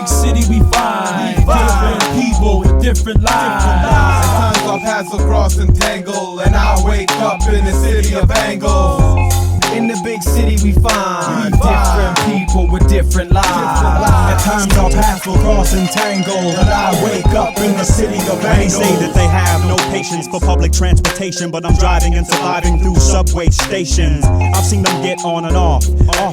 City we find different people with different lives. At times our paths will cross and tangle, and I wake up in the city of angles. In the big city we find different people with different lives. At times our paths will cross and tangle, and I wake up in the city of angles. They say that they have no patience for public transportation, but I'm driving and surviving through subway stations. I've seen them get on and off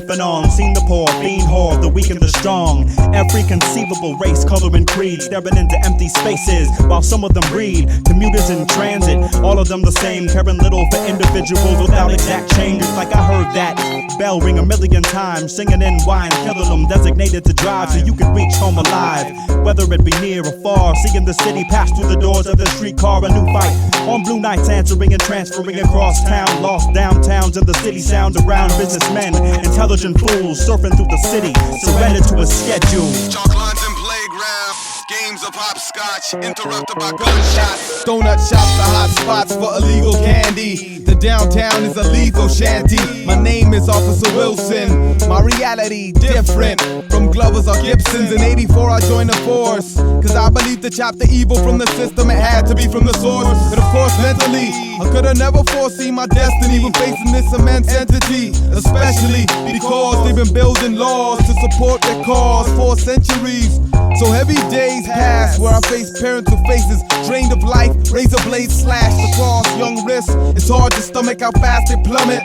and on. Seen the poor, fiend whore, the weak and the strong. Every conceivable race, color and creed, staring into empty spaces while some of them read. Commuters in transit, all of them the same, caring little for individuals without exact changes. Like I heard that bell ring a million times, singing in wine, killing them, designated to drive so you can reach home alive. Whether it be near or far, seeing the city pass through the doors of the streetcar, a new fight. On blue nights, answering and transferring across town, lost downtowns in the city sound around businessmen, intelligent fools surfing through the city, surrendered to a schedule. Chalk lines and playgrounds, games of hopscotch, interrupted by gunshots. Donut shops are hot spots for illegal candy. The downtown is a lethal shanty. My name is Officer Wilson. My reality different from Glovers or Gibsons. In '84 I joined the force, cause I believed to chop the evil from the system, it had to be from the source. But of course mentally, I could have never foreseen my destiny when facing this immense entity. Especially because they've been building laws to support their cause for centuries. So heavy days pass where I face parents with faces drained of life, razor blades slashed across young wrists. It's hard to stomach how fast they plummet.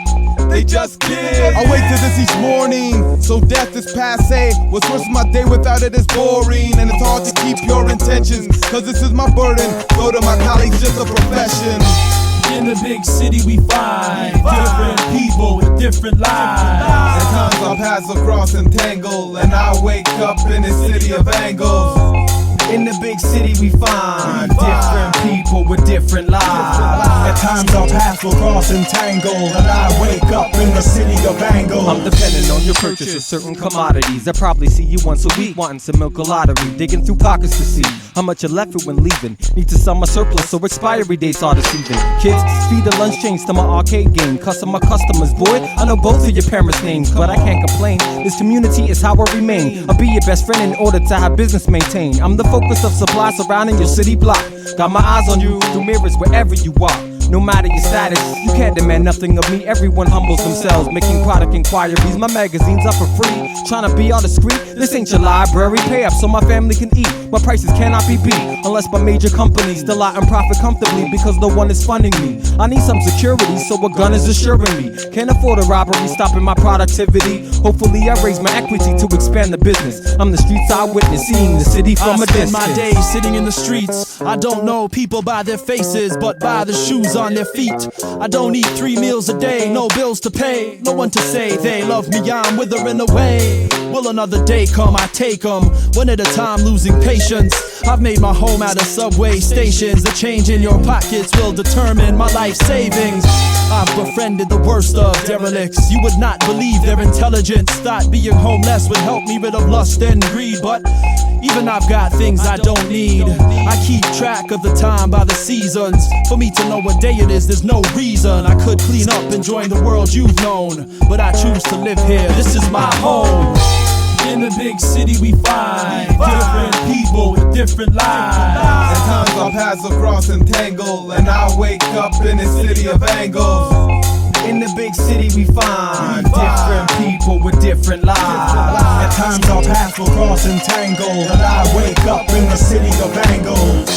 They just kill. I wait till this each morning, so death is passe. What's worse, my day without it is boring, and it's hard to keep your intentions, cause this is my burden. Go to my colleagues, just a profession. In the big city we find different people with different lives. At times our paths will cross and tangle, and I wake up in the city of angles. In the big city we find different people with different lives. At times our paths will cross and tangle, and I wake up in the city of angles. I'm dependent on your purchase of certain commodities. I probably see you once a week, wanting some milk or lottery, digging through pockets to see how much you left it when leaving. Need to sell my surplus so expiry dates are deceiving. Kids, feed the lunch change to my arcade game. Customer customers, boy, I know both of your parents' names, but I can't complain. This community is how I remain. I'll be your best friend in order to have business maintained. I'm the focus of supply surrounding your city block. Got my eyes on you through mirrors wherever you walk. No matter your status, you can't demand nothing of me. Everyone humbles themselves, making product inquiries. My magazine's up for free, trying to be all discreet. This ain't your library, pay up so my family can eat. My prices cannot be beat, unless by major companies. Still I profit comfortably, because no one is funding me. I need some security, so a gun is assuring me. Can't afford a robbery, stopping my productivity. Hopefully I raise my equity to expand the business. I'm the streets eyewitness, seeing the city from a distance. I spend my days sitting in the streets. I don't know people by their faces, but by the shoes on their feet. I don't eat 3 meals a day, no bills to pay, no one to say they love me, I'm withering away. Will another day come, I take them, one at a time, losing patience. I've made my home out of subway stations. The change in your pockets will determine my life savings. I've befriended the worst of derelicts. You would not believe their intelligence. Thought being homeless would help me rid of lust and greed, but even I've got things I don't need. I keep track of the time by the seasons. For me to know what day it is, there's no reason. I could clean up and join the world you've known, but I choose to live here, this is my home. In the big city we find different people with different lives. At times our paths will cross and tangle, and I wake up in the city of angles. In the big city we find different people with different lives. At times our paths will cross and tangle, and I wake up in the city of angles.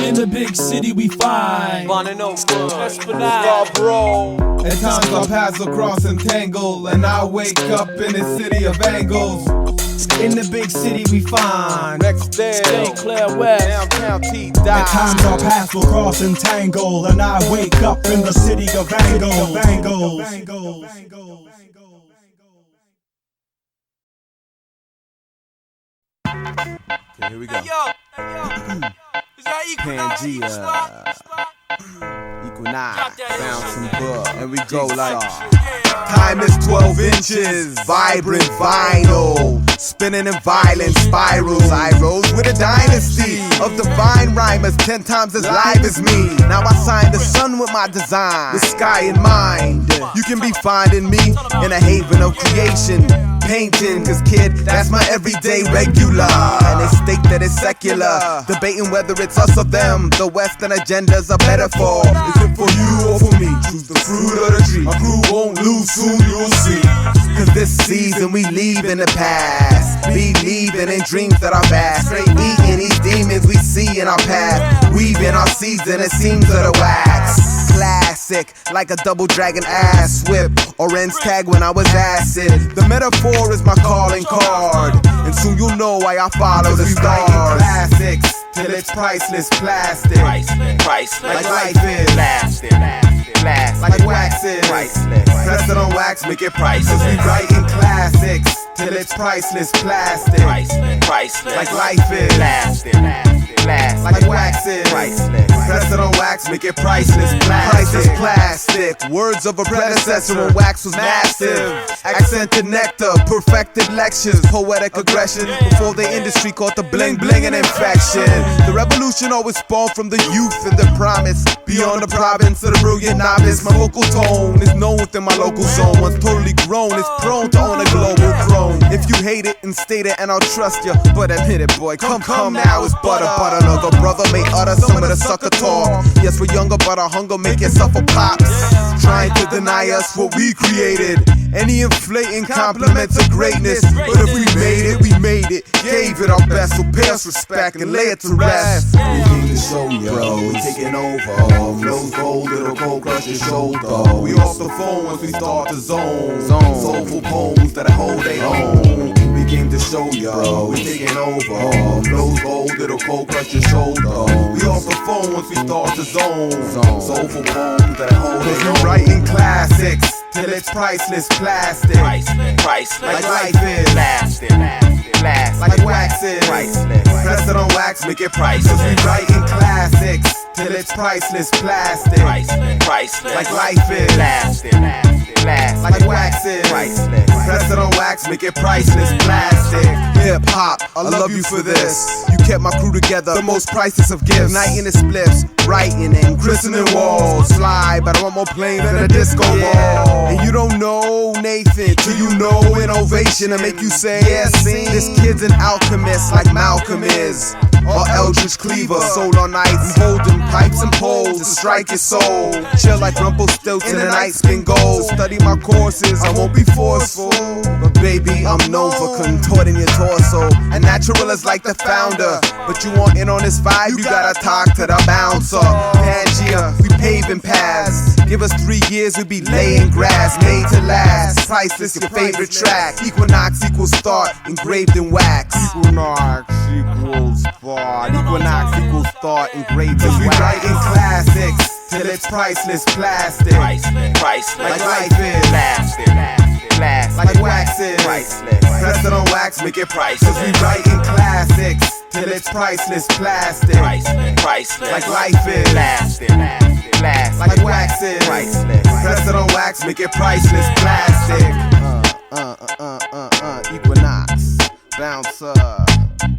In the big city we find Esplanade. At times our paths will cross and tangle, and I wake up in the city of angles. In the big city we find St. Clair West, downtown T. At times our paths will cross and tangle, and I wake up in the city of angles. Okay, here we go. Pangea. Equinox, bouncing bull, and we go like time is 12 inches, vibrant vinyl, spinning in violent spirals. I rose with a dynasty of divine rhymers, 10 times as live as me. Now I sign the sun with my design, the sky in mind. You can be finding me in a haven of creation, painting, cause kid, that's my everyday regular. And they state that it's secular, debating whether it's us or them. The Western agenda's a metaphor. Is it for you or for me? Choose the fruit or the tree. My crew won't lose, soon you'll see. Cause this season we leave in the past, believing in dreams that are vast. Straight eating these demons we see in our path, weaving our seeds in the seams of the wax. Classic, like a double dragon ass whip, orange tag when I was acid. The metaphor is my calling card, and soon you'll know why I follow the stars. Classics, till it's priceless plastic, priceless, like life is plastic, like wax is priceless. Press it on wax, make it priceless. We writing classics, till it's priceless plastic, priceless, like life is plastic, like wax is priceless. Press it on wax, make it priceless. Priceless plastic. Words of a predecessor when wax was massive. Accented nectar, perfected lectures, poetic aggression before the industry caught the bling bling and infection. The revolution always spawned from the youth and the promise. Beyond the province of the brilliant novice, my vocal tone is known within my local zone. Once totally grown, it's prone to own a global throne. If you hate it and state it, and I'll trust you, but admit it, boy. Come now, it's butter. Another brother may utter some of the sucker talk. Yes, we're younger, but our hunger make it suffer pops. Trying to deny us what we created. Any inflating compliments of greatness. But if we made it, gave it our best. So pay us respect and lay it to rest. We came to show you, bro, we taking over. Flows gold, it'll cold crush your shoulder. We off the phone once we start to zone. Soulful poems that I hold they own. We came to show you, bro, we taking over. Flows gold, it'll cold crush your shoulder. We off the phone once we start to zone. Soulful poems that I hold they own. We writing classics till it's priceless plastic, priceless, like life is plastic, like wax is priceless. Press it on wax, make it priceless. We writing classics till it's priceless plastic, priceless, like life is plastic, like wax is priceless. Press it on wax, make it priceless plastic. Hip hop, I love you for this. You kept my crew together, the most priceless of gifts. Nighting the spliffs, writing and christening walls. Fly, but I want more planes than a disco ball. And you don't know Nathan till you know innovation and make you say, yeah, see, this kid's an alchemist like Malcolm is, or Eldridge Cleaver. Soul on nights, holding pipes and poles to strike your soul. Chill like Rumpelstiltskin in the night skin gold. Study my courses, I won't be forceful, but baby, I'm known for contorting your torso. A naturalist like the founder, but you want in on this vibe, you gotta talk to the bouncer. Pangea, we paving paths. Give us 3 years, we'll be laying grass, made to last. Priceless, your favorite track. Equinox equals start, engraved in wax. Equinox equals start. Equinox equals start, engraved in wax. We writing classics till it's priceless plastic, priceless, like life is plastic, like wax is priceless. Press it on wax, make it priceless. We writing classics till it's priceless plastic, priceless, like life is plastic, like wax is priceless. Press it on wax, make it priceless plastic. Equinox, bouncer,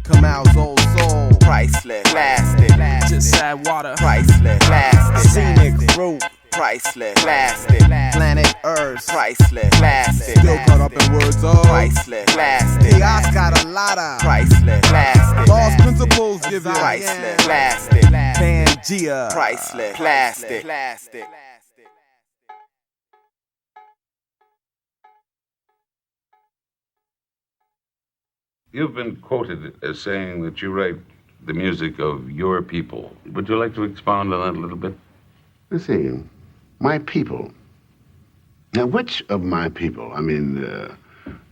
Kamal's old soul, priceless, plastic, Just sad water. priceless, plastic, scenic route, priceless, plastic, planet Earth, priceless, plastic, still caught up in words of priceless, plastic. Chaos got a lot of priceless, plastic. Lost principles give you priceless, plastic, Pangea, priceless, plastic. You've been quoted as saying that you write the music of your people. Would you like to expound on that a little bit? Let's see, my people. Now, which of my people? I mean,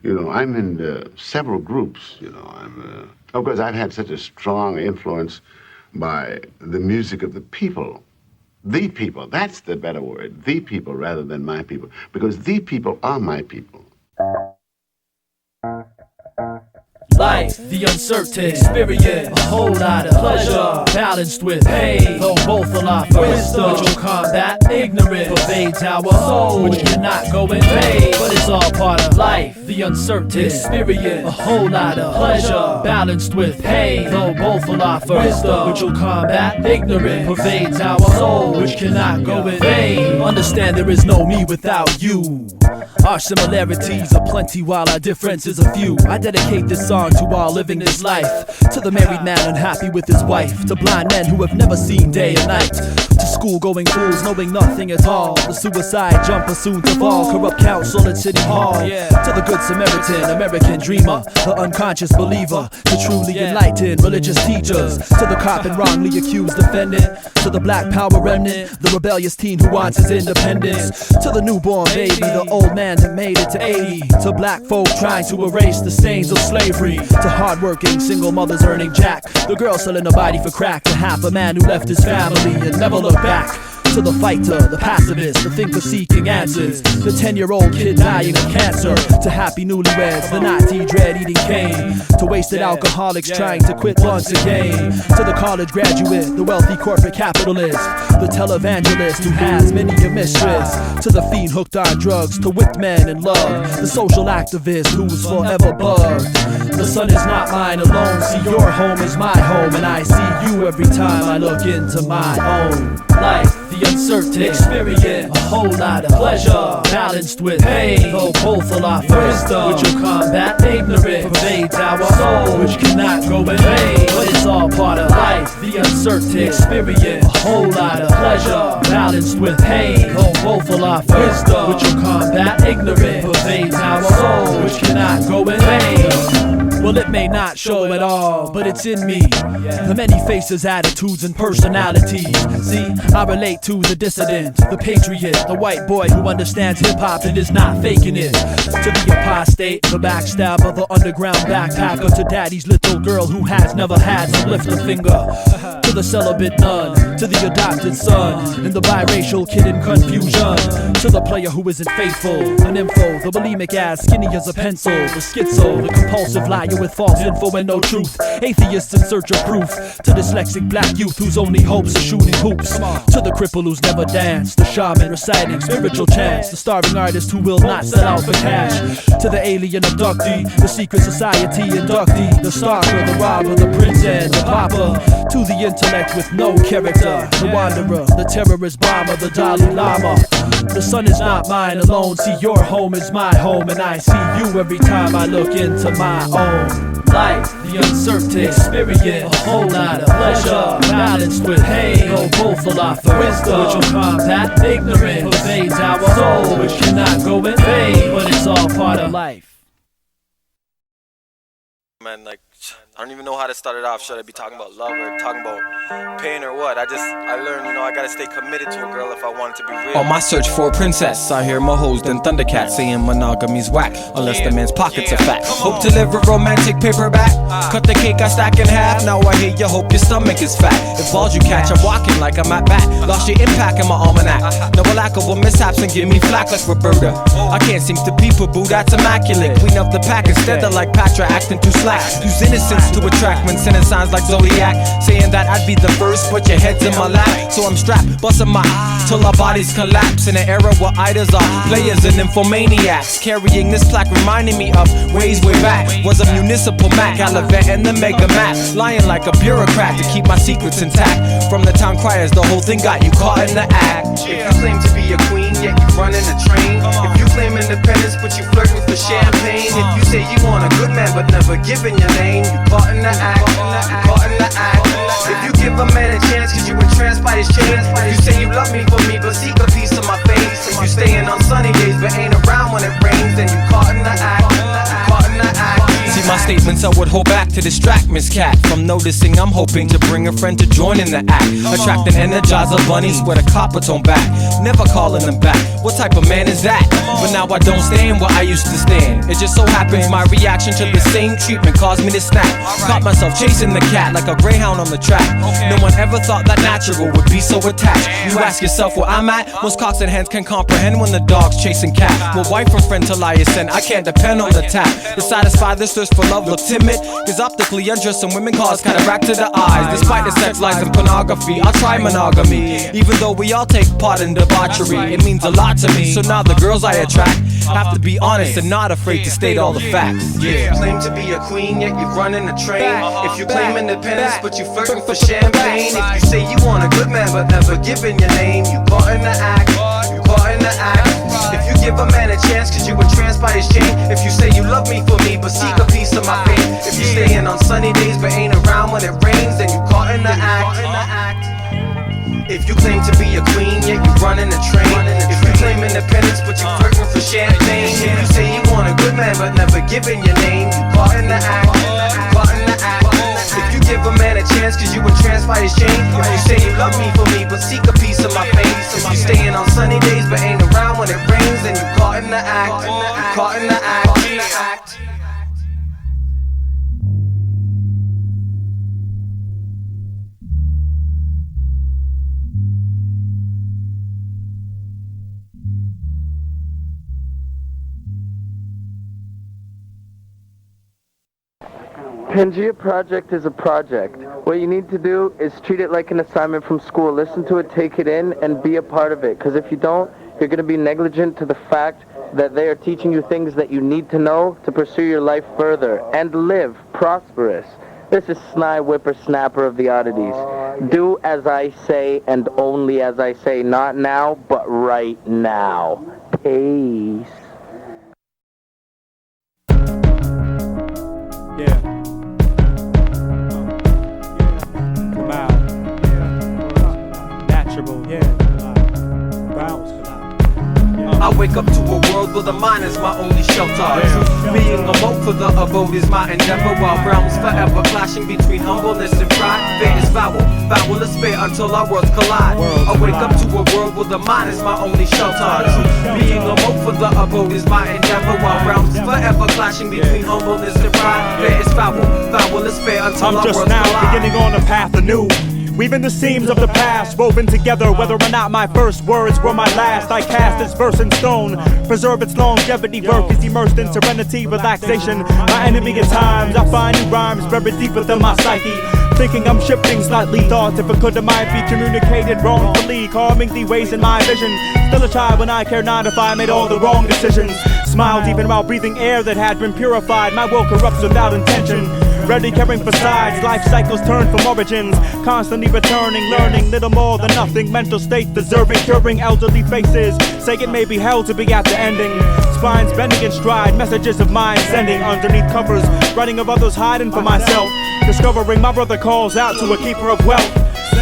I'm in several groups, of course, I've had such a strong influence by the music of the people. The people, that's the better word. The people rather than my people. Because the people are my people. Life life, the uncertain experience, a whole lot of pleasure, balanced with pain, though both will offer wisdom, which will combat ignorance, pervades our soul, which cannot go in vain, but it's all part of life, the uncertain experience, a whole lot of pleasure, balanced with pain, though both will offer wisdom, which will combat ignorance, pervades our soul, which cannot go in vain. Understand there is no me without you. Our similarities are plenty while our differences are few. I dedicate this song to all living this life, to the married man unhappy with his wife, to blind men who have never seen day and night, to school-going fools knowing nothing at all, the suicide jumper soon to fall, corrupt council at City Hall, to the good Samaritan, American dreamer, the unconscious believer, to truly enlightened religious teachers, to the cop and wrongly accused defendant, to the black power remnant, the rebellious teen who wants his independence, to the newborn baby, the old man that made it to 80, to black folk trying to erase the stains of slavery, to hardworking single mothers earning jack, the girl selling her body for crack, to half a man who left his family and never looked back, to the fighter, the pacifist, the thinker seeking answers, the 10-year-old kid dying of cancer, to happy newlyweds, the Nazi dread eating cane, to wasted alcoholics trying to quit once again, to the college graduate, the wealthy corporate capitalist, the televangelist who has many a mistress, to the fiend hooked on drugs, to whipped men in love, the social activist who's forever bugged. The sun is not mine alone, see your home is my home, and I see you every time I look into my own life. The uncertain experience, a whole lot of pleasure, balanced with pain, though both will offer wisdom, which will combat ignorance, pervades our soul, which cannot go in vain, but it's all part of life. The uncertain experience, a whole lot of pleasure, balanced with pain, though both will offer wisdom, which will combat ignorance, pervades our soul, which cannot go in vain. Well, it may not show at all, but it's in me. The many faces, attitudes, and personalities. See, I relate to the dissident, the patriot, the white boy who understands hip-hop and is not faking it. To the apostate, the backstabber, the underground backpacker, to daddy's little girl who has never had to lift a finger. To the celibate nun, to the adopted son, and the biracial kid in confusion. To the player who isn't faithful, an info, the bulimic ass, skinny as a pencil, the schizo, the compulsive liar with false info and no truth, atheists in search of proof, to dyslexic black youth whose only hopes are shooting hoops, to the cripple who's never danced, the shaman reciting spiritual chants, the starving artist who will not sell out for cash, to the alien abductee, the secret society inductee, the stalker, the robber, the prince and the pauper, to the intellect with no character, the wanderer, the terrorist bomber, the Dalai Lama. The sun is not mine alone, see your home is my home, and I see you every time I look into my own life. The uncertain experience, a whole lot of pleasure, balanced with pain, though both will offer wisdom, which will combat ignorance, pervades our soul, which cannot go in vain, but it's all part of life. Man, like, I don't even know how to start it off. Should I be talking about love or talking about pain or what? I learned, I gotta stay committed to a girl if I want it to be real. On my search for a princess, I hear more hoes than Thundercats saying monogamy's whack, unless the man's pockets are fat. Hope to live a romantic paperback. Cut the cake, I stack in half. Now I hear you hope your stomach is fat. If balls you catch, I'm walking like I'm at bat. Lost your impact in my almanac. Never lack of mishaps and give me flack like Roberta. I can't seem to be boo, that's immaculate. Queen of the pack instead of like Patra acting too slack. Use innocence to attract when sending signs like Zodiac, saying that I'd be the first, but your head's in my lap. So I'm strapped, busting my till our bodies collapse. In an era where idols are players and infomaniacs, carrying this plaque reminding me of ways way back. Was a municipal Mac, Gallivant and the Mega Map, lying like a bureaucrat to keep my secrets intact. From the town criers, the whole thing got you caught in the act. If you claim to be a queen, yet you running the train. If you claim independence, but you flirting for champagne. If you say you want a good man, but never giving your name, you caught in the act, caught in the act. If you give a man a chance cause you entranced by his chains, you say you love me for me but seek a piece of my face. If you staying on sunny days but ain't around when it rains, then you caught in the act, caught in the act. See my statements I would hold back to distract Miss Cat from noticing I'm hoping to bring a friend to join in the act. Attract and energize a bunnies with a copper tone back, never calling them back. What type of man is that? But now I don't stand where I used to stand. It just so happens my reaction to the same treatment caused me to snap. Caught myself chasing the cat like a greyhound on the track. No one ever thought that natural would be so attached. You ask yourself where I'm at, most cocks and hands can comprehend when the dog's chasing cat. Well, wife and friend to liaison, I can't depend on the tap to satisfy this thirst for love. Look timid, cause optically undressing women cause cataract to the eyes. Despite the sex lies and pornography, I'll try monogamy. Even though we all take part in debauchery, it means a lot to me. So now the girls I attract have to be honest and not afraid to state all the facts. Yeah. You claim to be a queen, yet you running a train. If you claim independence, but you flirting for champagne. If you say you want a good man, but never giving your name, you caught in the act. You caught in the act. If you give a man a chance, cause you were tranced by his chain. If you say you love me for me, but seek a piece of my fame. If you stay in on sunny days, but ain't around when it rains, then you caught in the act. If you claim to be a queen, yet you running a train. If you claim independence, but you flirting for champagne. If you say you want a good man, but never giving your name, you caught in the act. You caught in the act. If you give a man a chance, cause you were tranced by his chain. If you say you love me for me, but seek a piece of my fame. If you stay in on sunny days, but ain't around when it rains, then you caught in the act. You caught in the act. Pangea Project is a project. What you need to do is treat it like an assignment from school. Listen to it, take it in, and be a part of it. Because if you don't, you're going to be negligent to the fact that they are teaching you things that you need to know to pursue your life further and live prosperous. This is Sny Whippersnapper of the Oddities. Do as I say and only as I say. Not now, but right now. Peace. Yeah. Come out. Natural. Yeah. Bounce. I wake up to a world where the mind is my only shelter. Being a moat for the abode is my endeavor, while realms forever clashing between humbleness and pride. Fate is foul, foul is fair until our worlds collide. I wake up to a world where the mind is my only shelter. Being a moat for the abode is my endeavor, while realms forever clashing between humbleness and pride. Fate is foul, foul is fair until our worlds collide. I'm just now beginning on a path anew, weaving the seams of the past, woven together, whether or not my first words were my last. I cast this verse in stone, preserve its longevity. Work is immersed in serenity, relaxation. My enemy at times, I find new rhymes buried deep within my psyche. Thinking I'm shifting slightly, thoughts if it could, it might be communicated wrongfully, calming the ways in my vision. Still a child when I cared not if I made all the wrong decisions. Smiled even while breathing air that had been purified. My will corrupts without intention. Ready caring for sides, life cycles turn from origins, constantly returning, learning little more than nothing. Mental state deserving, curing elderly faces, say it may be hell to be at the ending. Spines bending in stride, messages of mine sending underneath covers, writing of others hiding for myself. Discovering my brother calls out to a keeper of wealth,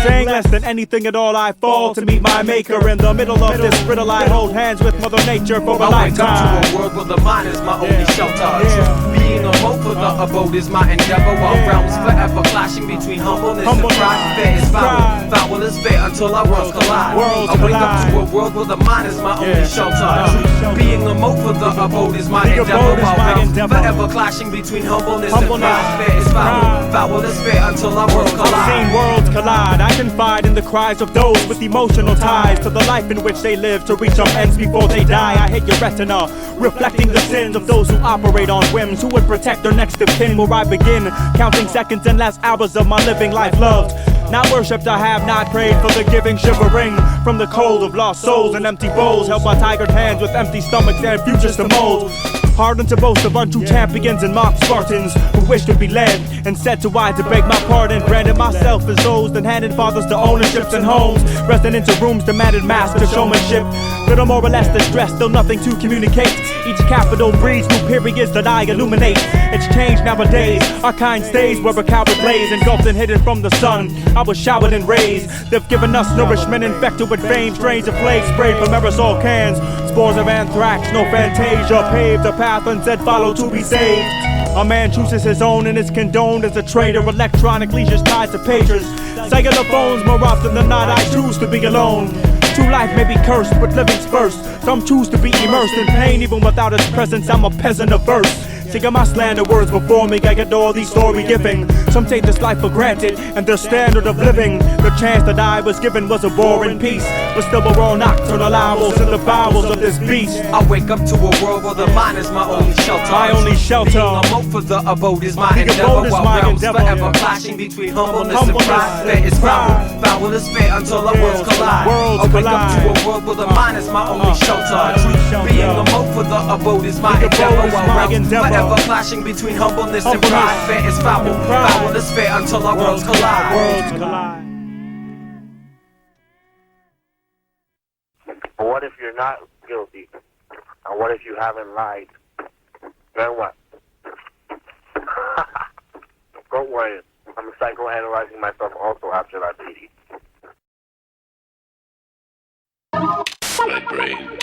saying less than anything at all I fall to meet my maker. In the middle of this riddle I hold hands with Mother Nature for a lifetime. I wake up to a world where the mind is my only shelter. Being a moat for the abode is my endeavor, while realms forever clashing between humbleness and pride. Fair is foul, foul is fair until our worlds collide. I wake up to a world where the mind is my only shelter. Being a moat for the abode is my endeavor, while realms forever clashing between humbleness and pride. Fair is foul, foul is fair until our worlds collide. I've seen worlds collide. I confide in the cries of those with emotional ties to the life in which they live to reach some ends before they die. I hit your retina, reflecting the sins of those who operate on whims, who would protect their next of kin. Where I begin, counting seconds and last hours of my living life loved. Not worshipped, I have not prayed for the giving, shivering from the cold of lost souls and empty bowls, held by tigered hands with empty stomachs and futures to mold. Hardened to boast of untrue champions and mock Spartans who wish to be led and said to I to beg my pardon. Branded myself as those that handed fathers to ownerships and homes, resting into rooms demanded master showmanship. Little more or less distress, still nothing to communicate. Each capital breeds new periods that I illuminate. It's changed nowadays, our kind stays where a coward lays, engulfed and hidden from the sun. I was showered and raised. They've given us nourishment infected with fame, strains of plague sprayed from aerosol cans. Spores of anthrax, no fantasia, paved a path and said follow to be saved. A man chooses his own and is condoned as a traitor. Electronic leisures tied to pagers, cellular phones. More often than not I choose to be alone. True life may be cursed, but living's first. Some choose to be immersed in pain even without its presence. I'm a peasant of verse, See, I must slander words before me, I get all these story giving. Some take this life for granted, and their standard of living. The chance that I was given was a war and peace, but still we're all nocturnal owls in the bowels of this beast. I wake up to a world where the mind is my only shelter. My only shelter. Being a moat for the abode is my endeavor. While realms forever clashing between humbleness and pride. Fair is foul, foul is fair until our worlds collide. I wake up to a world where the mind is my only shelter. Being a moat for the abode is my endeavor. While realms forever clashing between humbleness and pride. Fair is foul, foul is fair until our worlds collide. But what if you're not guilty? And what if you haven't lied? Then what? Don't worry. I'm psychoanalyzing myself also after that meeting. My brain.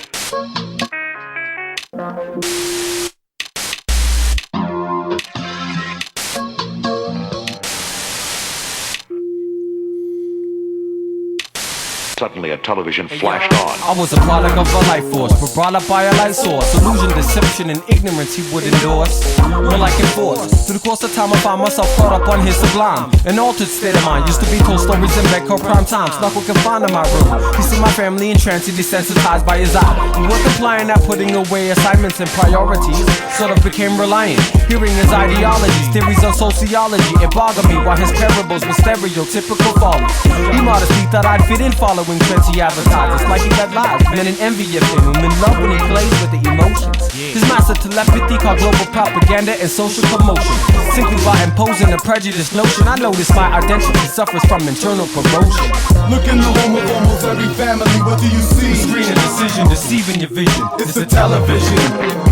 Suddenly a television flashed on. I was a product of a life force, but brought up by a light source. Illusion, deception, and ignorance he would endorse, more like enforce. Through the course of time I found myself caught up on his sublime, an altered state of mind. Used to be told stories in bed called prime time. Snuggle confined in my room. He see my family entranced, he desensitized by his eye. We were complying at putting away assignments and priorities. Sort of became reliant, hearing his ideologies, theories on sociology. It bothered me while his parables were stereotypical follies. He modestly thought I'd fit in following trends he advertises, like he had lives. Men in envy of him, whom in love when he plays with the emotions. His master telepathy called global propaganda and social commotion. Simply by imposing a prejudiced notion, I notice my identity suffers from internal corrosion. Look in the home of almost every family, what do you see? Screen of decision, deceiving your vision. It's a television.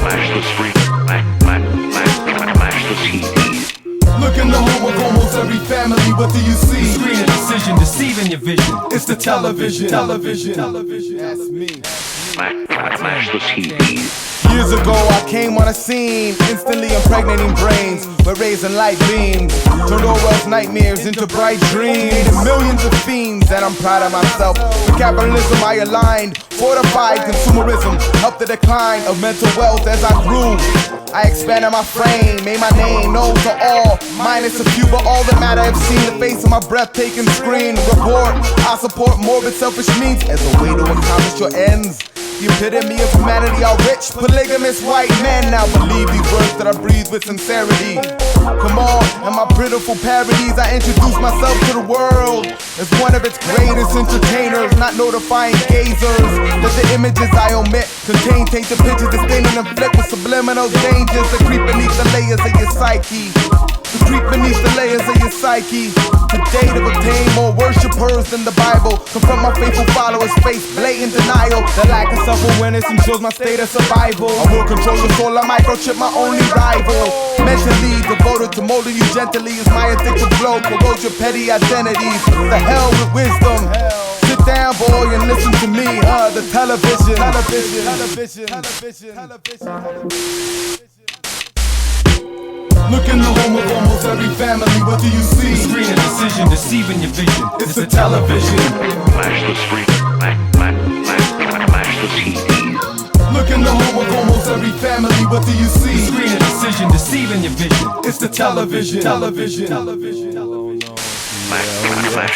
Flash the screen. Flash the TV. Look in the home of almost every family, what do you see? Screen of decision, deceiving your vision. It's the television. Television. That's me. Flash the TV. Years ago I came on a scene, instantly impregnating brains with raising light beams. Turned Orwell's nightmares into bright dreams. Created millions of fiends, and I'm proud of myself. With capitalism I aligned, fortified consumerism, helped the decline of mental wealth as I grew. I expanded my frame, made my name known to all, minus a few, but all that matter have seen the face of my breathtaking screen. Report, I support morbid selfish means as a way to accomplish your ends. The epitome of humanity are rich, polygamous white men. Now believe these words that I breathe with sincerity. Come on, and my pitiful parodies, I introduce myself to the world as one of its greatest entertainers, not notifying gazers that the images I omit contain tainted pictures that stain and inflict with subliminal dangers that creep beneath the layers of your psyche. To creep beneath the layers of your psyche. Today to obtain more worshipers than the Bible. Confront my faithful followers, face blatant denial. The lack of self-awareness ensures my state of survival. I will control your soul, I microchip my only rival. Mentally devoted to molding you gently is my addictive flow. Corrode your petty identities. The hell with wisdom. Sit down, boy, and listen to me. The television. Look in the home of almost every family, what do you see? Screen of decision, deceiving your vision. It's the television. Flash the screen. Flash the TV. Look in the home of almost every family, what do you see? Screen of decision, deceiving your vision. It's the television. Flash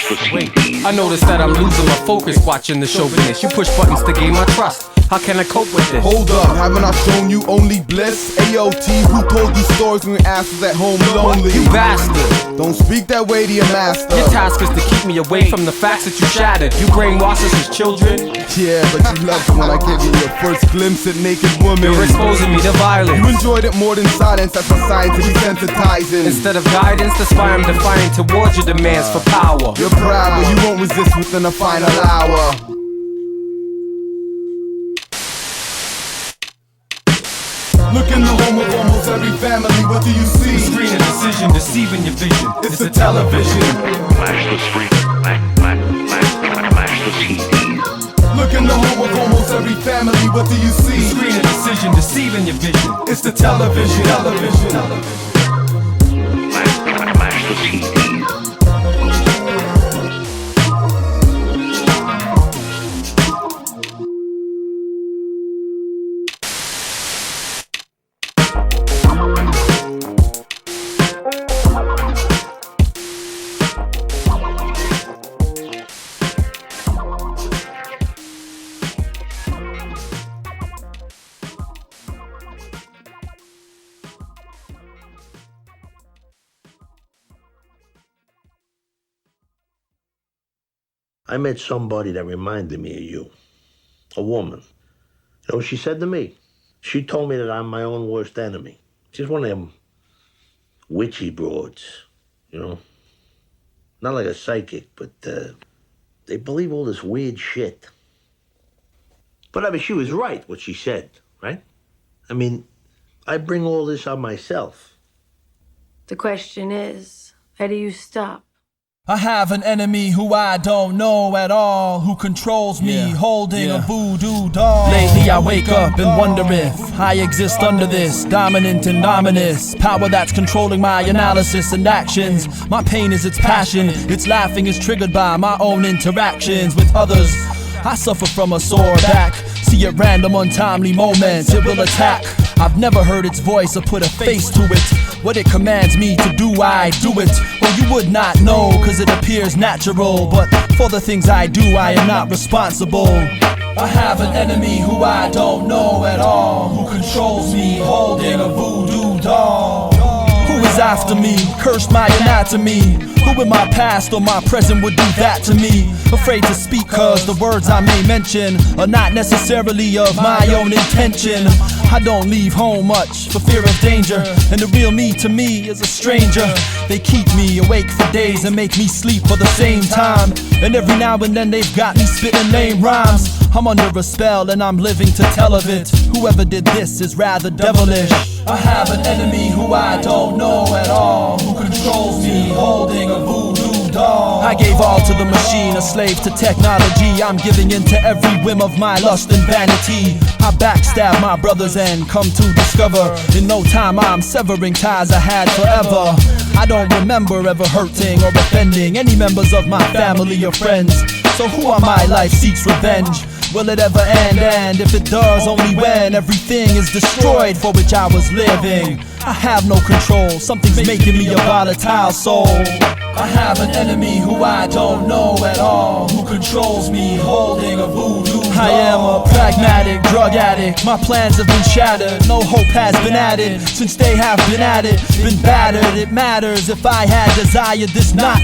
the TV. I notice that I'm losing my focus watching the show finish. You push buttons to gain my trust. How can I cope with this? Hold up, haven't I shown you only bliss? AOT, who told you stories when your ass was at home lonely? You bastard! Don't speak that way to your master. Your task is to keep me away from the facts that you shattered. You brainwash us as children. Yeah, but you loved it when I gave you your first glimpse at naked women. You're exposing me to violence. You enjoyed it more than silence, that's my sign to be sensitizing. Instead of guidance, that's why I'm defiant towards your demands for power. You're proud, but you won't resist within a final hour. Look in the home of almost every family, what do you see? Screen of decision, deceiving your vision. It's the television. Flash the screen. Flash the TV. Look in the home of almost every family, what do you see? Screen of decision, deceiving your vision. It's the television. Flash the TV. I met somebody that reminded me of you. A woman. You know what she said to me? She told me that I'm my own worst enemy. She's one of them witchy broads, you know? Not like a psychic, but they believe all this weird shit. But I mean, she was right, what she said, right? I mean, I bring all this on myself. The question is, how do you stop? I have an enemy who I don't know at all, who controls me, holding a voodoo doll. Lately I wake up and wonder if I exist under this dominant and ominous power that's controlling my analysis and actions. My pain is its passion, its laughing is triggered by my own interactions with others. I suffer from a sore back, see at random untimely moments it will attack. I've never heard its voice or put a face to it. What it commands me to do, I do it. Well, you would not know, cause it appears natural. But for the things I do, I am not responsible. I have an enemy who I don't know at all, who controls me, holding a voodoo doll. Who is after me, cursed my anatomy? Who in my past or my present would do that to me? Afraid to speak cause the words I may mention are not necessarily of my own intention. I don't leave home much for fear of danger, and the real me to me is a stranger. They keep me awake for days and make me sleep for the same time, and every now and then they've got me spitting lame rhymes. I'm under a spell and I'm living to tell of it. Whoever did this is rather devilish. I have an enemy who I don't know at all, who controls me, holding a voodoo doll. I gave all to the machine, a slave to technology. I'm giving in to every whim of my lust and vanity. I backstab my brothers and come to discover in no time I'm severing ties I had forever. I don't remember ever hurting or offending any members of my family or friends. So who on my life seeks revenge? Will it ever end? And if it does, only when everything is destroyed for which I was living. I have no control, something's making me a volatile soul. I have an enemy who I don't know at all, who controls me, holding a voodoo doll. I am a pragmatic drug addict, my plans have been shattered. No hope has been added, since they have been at it, been battered. It matters if I had desired this not,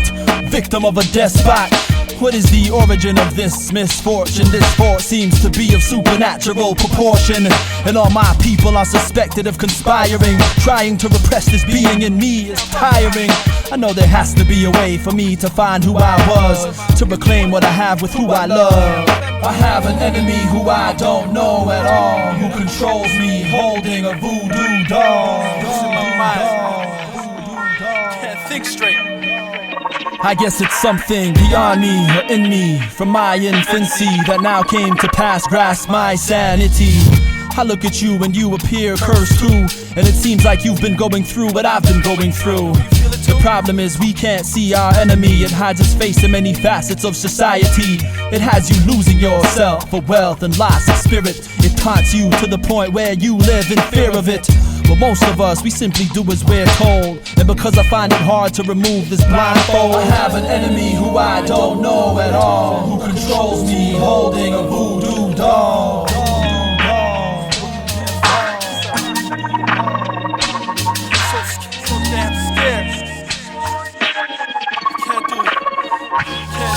victim of a despot. What is the origin of this misfortune? This force seems to be of supernatural proportion, and all my people are suspected of conspiring. Trying to repress this being in me is tiring. I know there has to be a way for me to find who I was, to reclaim what I have with who I love. I have an enemy who I don't know at all, who controls me, holding a voodoo doll. Can't think straight. I guess it's something beyond me or in me, from my infancy that now came to pass, grasp my sanity. I look at you and you appear cursed too, and it seems like you've been going through what I've been going through. The problem is we can't see our enemy. It hides its face in many facets of society. It has you losing yourself for wealth and loss of spirit. It taunts you to the point where you live in fear of it. But most of us, we simply do as we're told, and because I find it hard to remove this blindfold, I have an enemy who I don't know at all, who controls me, holding a voodoo doll. So damn scared. Can't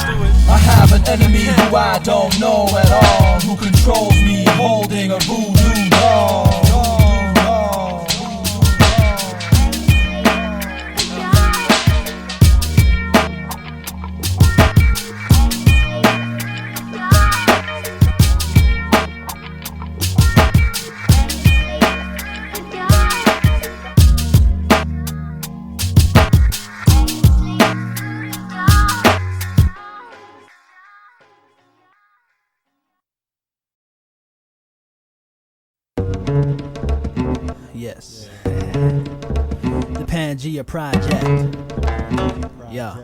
do it. I have an enemy who I don't know at all, who controls me, holding a voodoo doll. Yes. The Pangea Project. Yeah.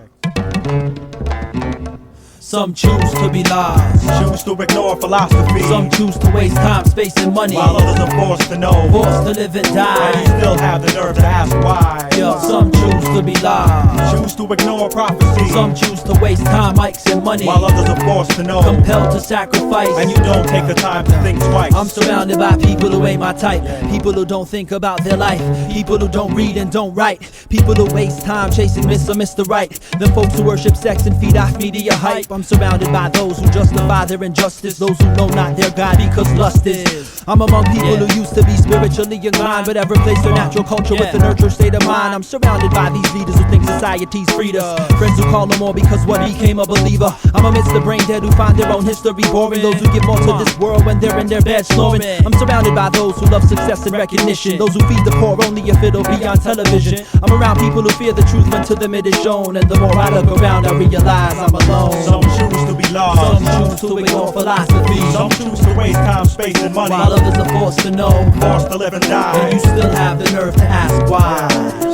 Some choose to be lost, choose to ignore philosophy. Some choose to waste time, space, and money, while others are forced to know, forced to live and die. And you still have the nerve to ask why. Yeah, some choose to be lost, choose to ignore prophecy. Some choose to waste time, mics, and money, while others are forced to know, compelled to sacrifice. And you don't take the time to think twice. I'm surrounded by people who ain't my type, people who don't think about their life, people who don't read and don't write, people who waste time chasing Mr. Right. Them folks who worship sex and feed off media hype. I'm surrounded by those who justify their injustice, those who know not their God because lust is. I'm among people who used to be spiritually inclined, but have replaced their natural culture with a nurture state of mind. I'm surrounded by these leaders who think society's freed us, friends who call no more because what became a believer. I'm amidst the brain dead who find their own history boring, those who give more to this world when they're in their bed snoring. I'm surrounded by those who love success and recognition, those who feed the poor only if it'll be on television. I'm around people who fear the truth when to them it is shown, and the more I look around I realize I'm alone. Some choose to be lost, some choose to ignore philosophy, some choose to waste time, space and money, while others are forced to know, forced to live and die, and you still have the nerve to ask why.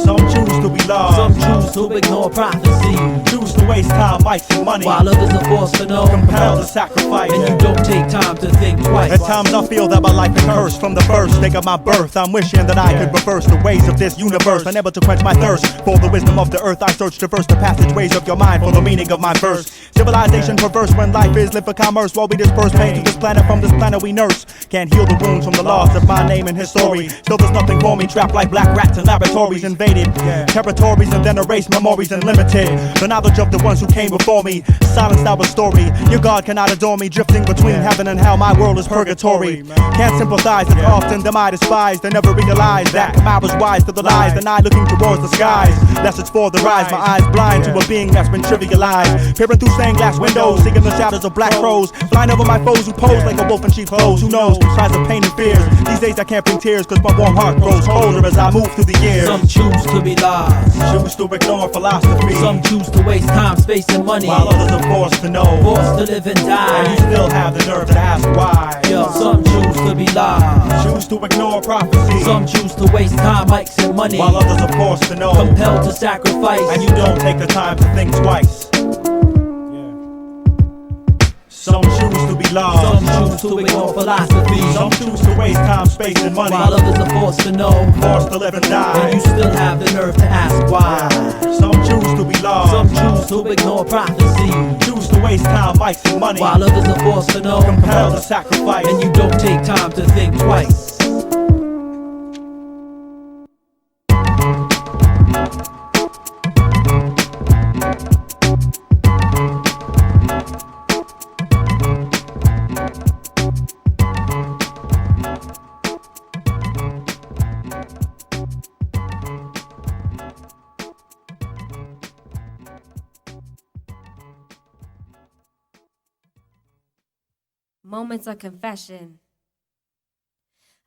Some choose to be lost, some choose to ignore prophecy, choose to waste time, mics and money, while others are forced to know, compelled to sacrifice, and you don't take time to think twice. At times I feel that my life is cursed from the first day of my birth. I'm wishing that I could reverse the ways of this universe, unable to quench my thirst for the wisdom of the earth. I search to verse the passageways of your mind for the meaning of my verse. Civilization perverse when life is lived for commerce, while we disperse pain to this planet from this planet we nurse. Can't heal the wounds from the loss of my name and his story. Still there's nothing for me, trapped like black rats in laboratories, invaded territories and then erased memories and limited the knowledge of the ones who came before me. Silenced our story. Your God cannot adore me, drifting between heaven and hell. My world is purgatory. Can't sympathize, and often them I despise. They never realize that I was wise to the lies. Then I looking towards the skies. Lessons for the rise. My eyes blind to a being that's been trivialized. Peering through stained glass windows, seeing the shadows of black crows, flying over my foes who pose like a wolf in sheep's clothes. Who knows? Tries of pain and fears. These days I can't bring tears, cause my warm heart grows colder as I move through the years. Some choose to be lost, choose to ignore philosophy. Some choose to waste time, space and money, while others are forced to know, forced to live and die, and you still have the nerve to ask why. Yo, some choose to be lost, choose to ignore prophecy. Some choose to waste time, mics and money, while others are forced to know, compelled to sacrifice, and you don't take the time to think twice. Some choose to be lost, some choose to ignore philosophy, some choose to waste time, space and money, while others are forced to know, forced to live and die, and you still have the nerve to ask why. Some choose to be lost, some choose to ignore prophecy, choose to waste time, mics and money, while others are forced to know, compelled to sacrifice, and you don't take time to think twice. Moments of confession.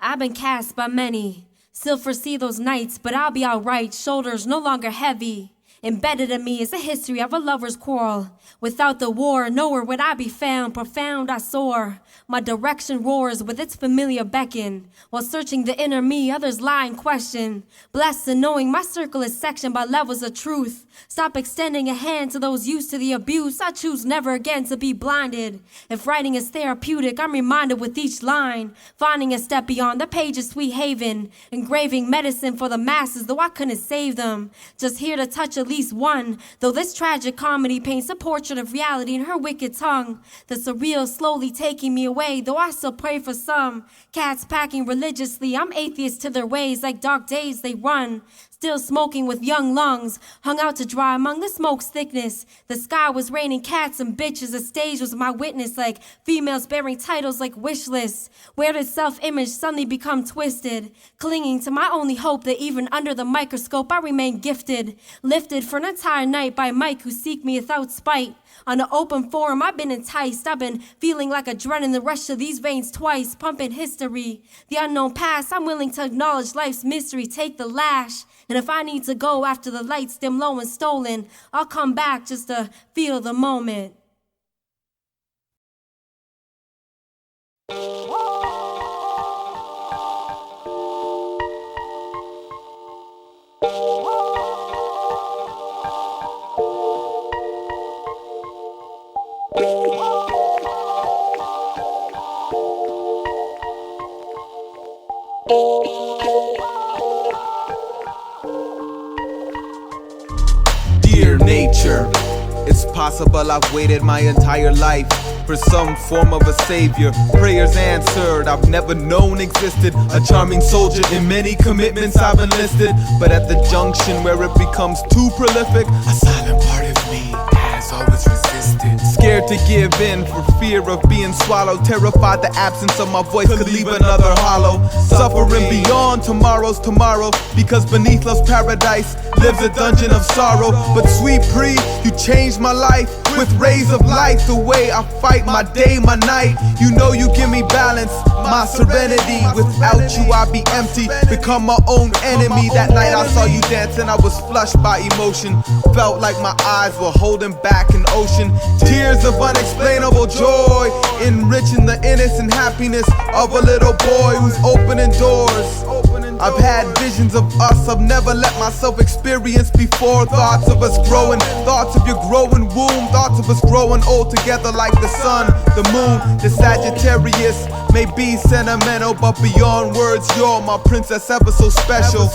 I've been cast by many, still foresee those nights, but I'll be alright, shoulders no longer heavy. Embedded in me is the history of a lover's quarrel. Without the war, nowhere would I be found, profound I soar. My direction roars with its familiar beckon. While searching the inner me, others lie in question. Blessed in knowing my circle is sectioned by levels of truth. Stop extending a hand to those used to the abuse. I choose never again to be blinded. If writing is therapeutic, I'm reminded with each line. Finding a step beyond the page's sweet haven. Engraving medicine for the masses, though I couldn't save them. Just here to touch at least one. Though this tragic comedy paints a portrait of reality in her wicked tongue. The surreal slowly taking me away, though I still pray for some. Cats packing religiously, I'm atheist to their ways. Like dark days they run. Still smoking with young lungs, hung out to dry among the smoke's thickness. The sky was raining cats and bitches, the stage was my witness, like females bearing titles like wish lists. Where did self-image suddenly become twisted? Clinging to my only hope that even under the microscope I remain gifted. Lifted for an entire night by Mike who seek me without spite. On the open forum, I've been enticed. I've been feeling like adrenaline the rush of these veins twice, pumping history. The unknown past, I'm willing to acknowledge life's mystery, take the lash. And if I need to go after the lights dim low and stolen, I'll come back just to feel the moment. Dear nature, it's possible I've waited my entire life for some form of a savior. Prayers answered, I've never known existed. A charming soldier in many commitments I've enlisted. But at the junction where it becomes too prolific, a silent part of me has always resisted. distance. Scared to give in for fear of being swallowed. Terrified the absence of my voice could leave another hollow. Suffering beyond tomorrow's tomorrow, because beneath love's paradise lives a dungeon of sorrow. But sweet Pre, you changed my life with rays of light. The way I fight my day, my night. You know you give me balance, my serenity. Without you I'd be empty, become my own enemy. That night I saw you dancing, I was flushed by emotion. Felt like my eyes were holding back an ocean. Tears of unexplainable joy, enriching the innocent happiness of a little boy who's opening doors. I've had visions of us I've never let myself experience before. Thoughts of us growing, thoughts of your growing womb. Thoughts of us growing old together like the sun, the moon, the Sagittarius. May be sentimental, but beyond words, you're my princess, ever so special.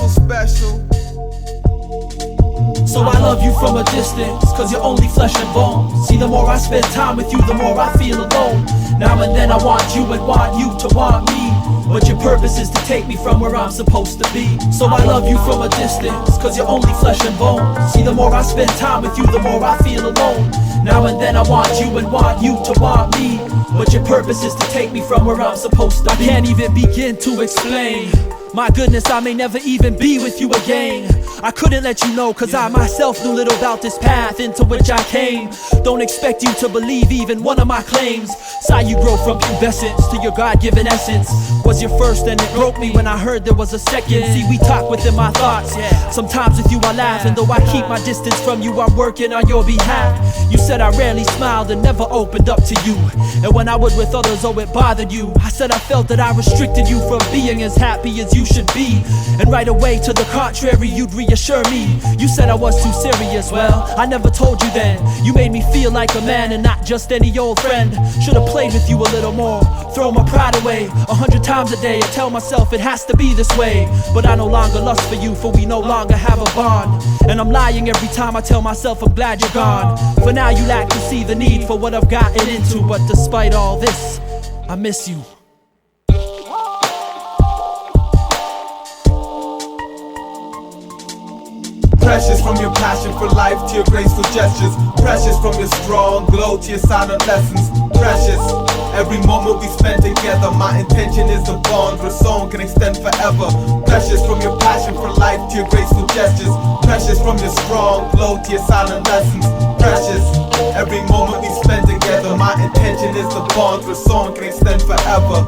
So I love you from a distance, cause you're only flesh and bone. See, the more I spend time with you, the more I feel alone. Now and then I want you and want you to want me, but your purpose is to take me from where I'm supposed to be. So I love you from a distance, cause you're only flesh and bone. See, the more I spend time with you, the more I feel alone. Now and then I want you and want you to want me, but your purpose is to take me from where I'm supposed to be. I can't even begin to explain. My goodness, I may never even be with you again. I couldn't let you know, cause I myself knew little about this path into which I came. Don't expect you to believe even one of my claims. Saw you grow from pubescence to your God-given essence. Was your first and it broke me when I heard there was a second. See, we talk within my thoughts. Sometimes with you I laugh, and though I keep my distance from you, I'm working on your behalf. You said I rarely smiled and never opened up to you, and when I would with others, oh, it bothered you. I said I felt that I restricted you from being as happy as you should be, and right away to the contrary, you'd reassure me. You said I was too serious. Well, I never told you then. You made me feel like a man and not just any old friend. Should've played with you a little more, throw my pride away 100 times a day and tell myself it has to be this way. But I no longer lust for you, for we no longer have a bond. And I'm lying every time I tell myself I'm glad you're gone. For now you lack to see the need for what I've gotten into, but despite all this, I miss you. Precious from your passion for life to your graceful gestures. Precious from your strong glow to your silent lessons. Precious, every moment we spend together. My intention is the bonds where song can extend forever. Precious from your passion for life to your graceful gestures. Precious from your strong glow to your silent lessons. Precious, every moment we spend together. My intention is the bonds where song can extend forever.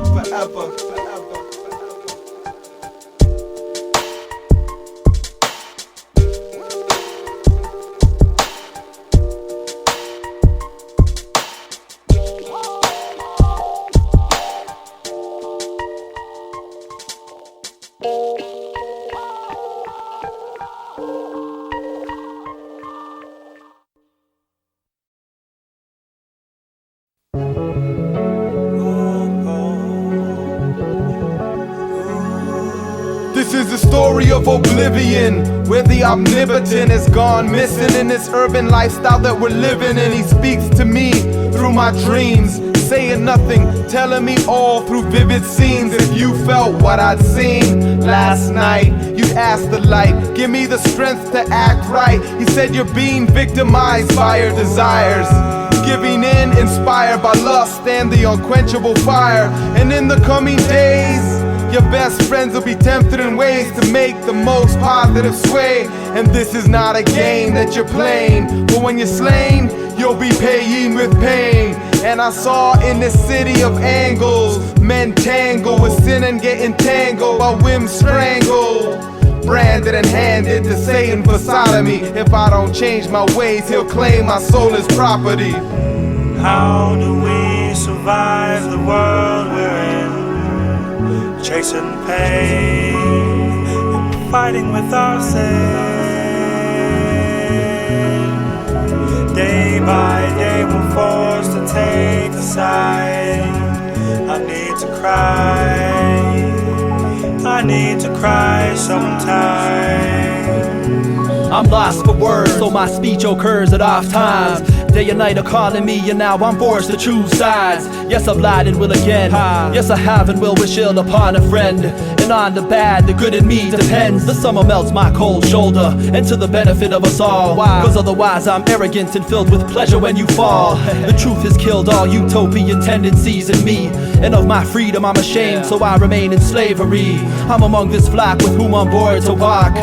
This is the story of oblivion, where the omnipotent is gone missing in this urban lifestyle that we're living in. He speaks to me through my dreams, saying nothing, telling me all through vivid scenes. If you felt what I'd seen last night, you'd ask the light, give me the strength to act right. He said you're being victimized by your desires, giving in, inspired by lust and the unquenchable fire. And in the coming days, your best friends will be tempted in ways to make the most positive sway. And this is not a game that you're playing, but when you're slain, you'll be paying with pain. And I saw in this city of angles, men tangle with sin and get entangled by whim strangled, branded and handed to Satan for sodomy. If I don't change my ways, he'll claim my soul as property. How do we survive the world we're in? Chasing pain and fighting with our sin. Day by day we're forced to take a side. I need to cry, I need to cry sometimes. I'm lost for words, so my speech occurs at off times. Day and night are calling me, and now I'm forced to choose sides. Yes, I've lied and will again. Yes, I have and will wish ill upon a friend. And on the bad, the good in me depends. The summer melts my cold shoulder, and to the benefit of us all. Cause otherwise I'm arrogant and filled with pleasure when you fall. The truth has killed all utopian tendencies in me, and of my freedom I'm ashamed, so I remain in slavery. I'm among this flock with whom I'm bored to walk.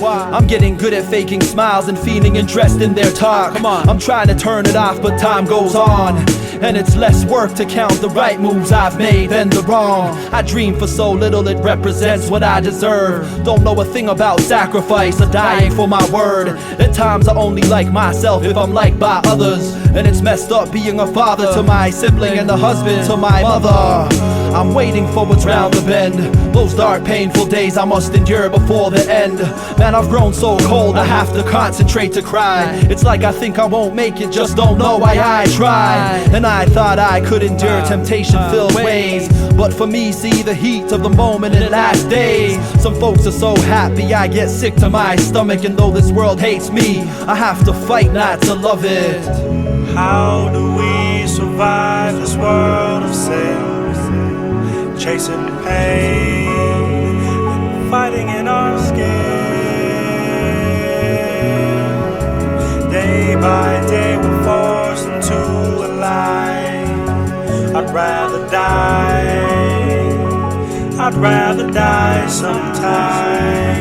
I'm getting good at faking smiles and feigning interest in their talk. I'm trying to turn it off, but time goes on, and it's less work to count the right moves I've made than the wrong. I dream for so little it represents what I deserve. Don't know a thing about sacrifice or dying for my word. At times I only like myself if I'm liked by others, and it's messed up being a father to my sibling and a husband to my mother. I'm waiting for what's round the bend, those dark painful days I must endure before the end. Man, I've grown so cold I have to concentrate to cry. It's like I think I won't make it, just don't know why I try. And I thought I could endure temptation-filled ways, but for me, see the heat of the moment in last days. Some folks are so happy I get sick to my stomach, and though this world hates me, I have to fight not to love it. How do we survive this world of sin? Chasing pain and fighting in our skin. Day by day we're forced into a lie. I'd rather die sometimes.